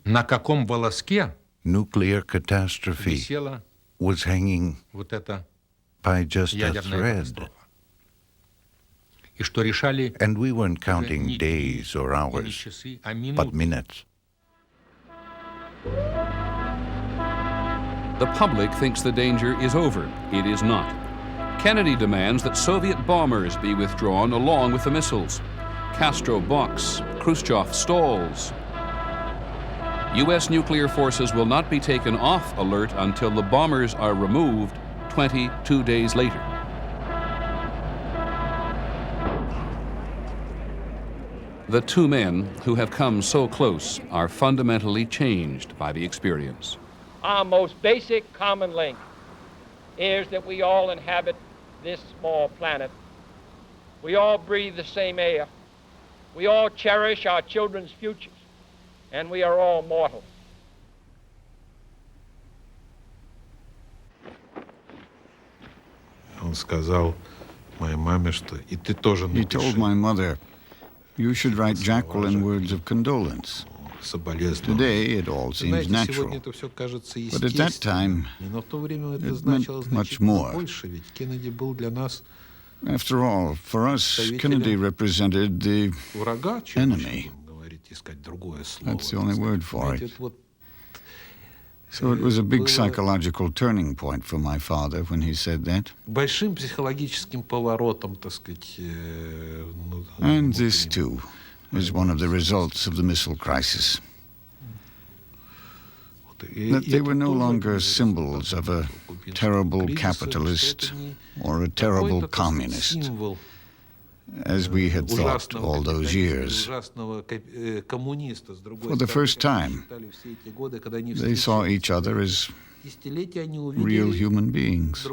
Speaker 6: на каком волоске
Speaker 27: Nuclear catastrophe was hanging
Speaker 6: вот эта
Speaker 27: by just a
Speaker 6: ядерная
Speaker 27: thread.
Speaker 6: катастрофа. И что решали
Speaker 27: And we weren't counting days or
Speaker 6: не
Speaker 27: hours,
Speaker 6: часы, а
Speaker 27: but
Speaker 6: минуты.
Speaker 27: minutes.
Speaker 1: The public thinks the danger is over. It is not. Kennedy demands that Soviet bombers be withdrawn along with the missiles. Castro balks. Khrushchev stalls. U.S. nuclear forces will not be taken off alert until the bombers are removed 22 days later. The two men who have come so close are fundamentally changed by the experience.
Speaker 14: Our most basic common link is that we all inhabit this small planet. We all breathe the same air. We all cherish our children's futures, and we are all mortal.
Speaker 18: Он сказал моей маме, что и ты тоже
Speaker 12: He told my mother, "You should write Jacqueline words of condolence." Today, it all seems natural. But at that time, it meant much more. After all, for us, Kennedy represented the enemy. That's the only word for it. So it was a big psychological turning point for my father when he said that.
Speaker 18: Большим психологическим поворотом, так сказать.
Speaker 12: And this, too, is one of the results of the missile crisis. That they were no longer symbols of a terrible capitalist or a terrible communist, as we had thought all those years. For the first time, they saw each other as real human beings.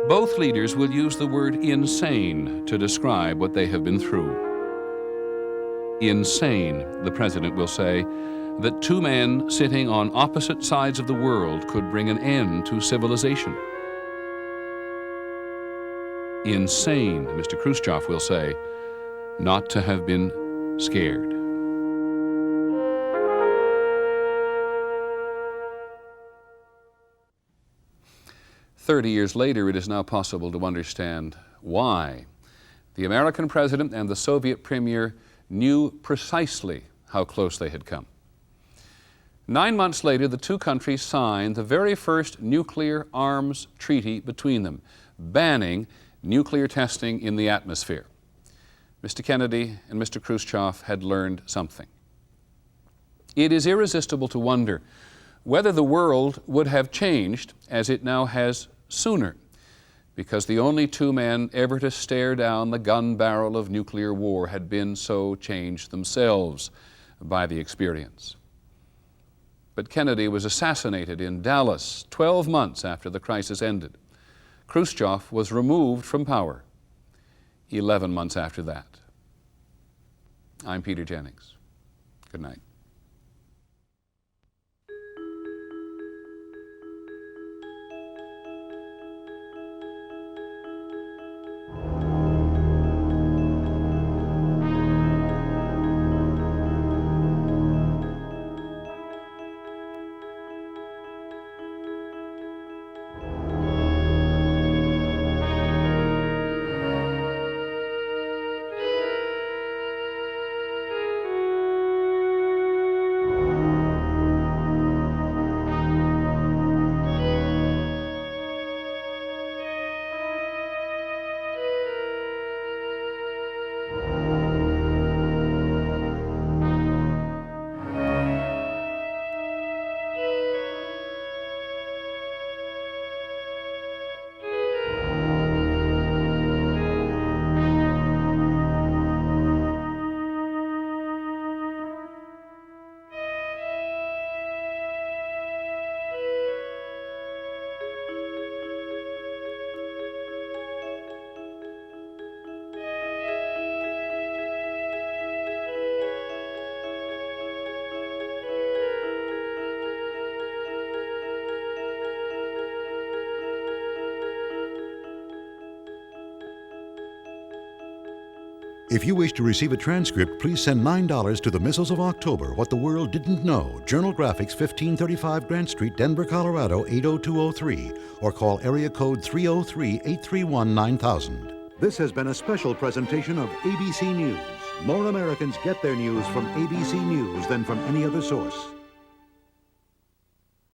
Speaker 1: Both leaders will use the word insane to describe what they have been through. Insane, the president will say, that two men sitting on opposite sides of the world could bring an end to civilization. Insane, Mr. Khrushchev will say, not to have been scared. "30 years later, it is now possible to understand why the American president and the Soviet premier knew precisely how close they had come. 9 months later, the two countries signed the very first nuclear arms treaty between them, banning nuclear testing in the atmosphere. Mr. Kennedy and Mr. Khrushchev had learned something. It is irresistible to wonder whether the world would have changed as it now has sooner, because the only two men ever to stare down the gun barrel of nuclear war had been so changed themselves by the experience. But Kennedy was assassinated in Dallas 12 months after the crisis ended. Khrushchev was removed from power 11 months after that. I'm Peter Jennings. Good night.
Speaker 11: If you wish to receive a transcript, please send $9 to the Missiles of October, What the World Didn't Know, Journal Graphics, 1535 Grant Street, Denver, Colorado, 80203, or call area code 303-831-9000. This has been a special presentation of ABC News. More Americans get their news from ABC News than from any other source.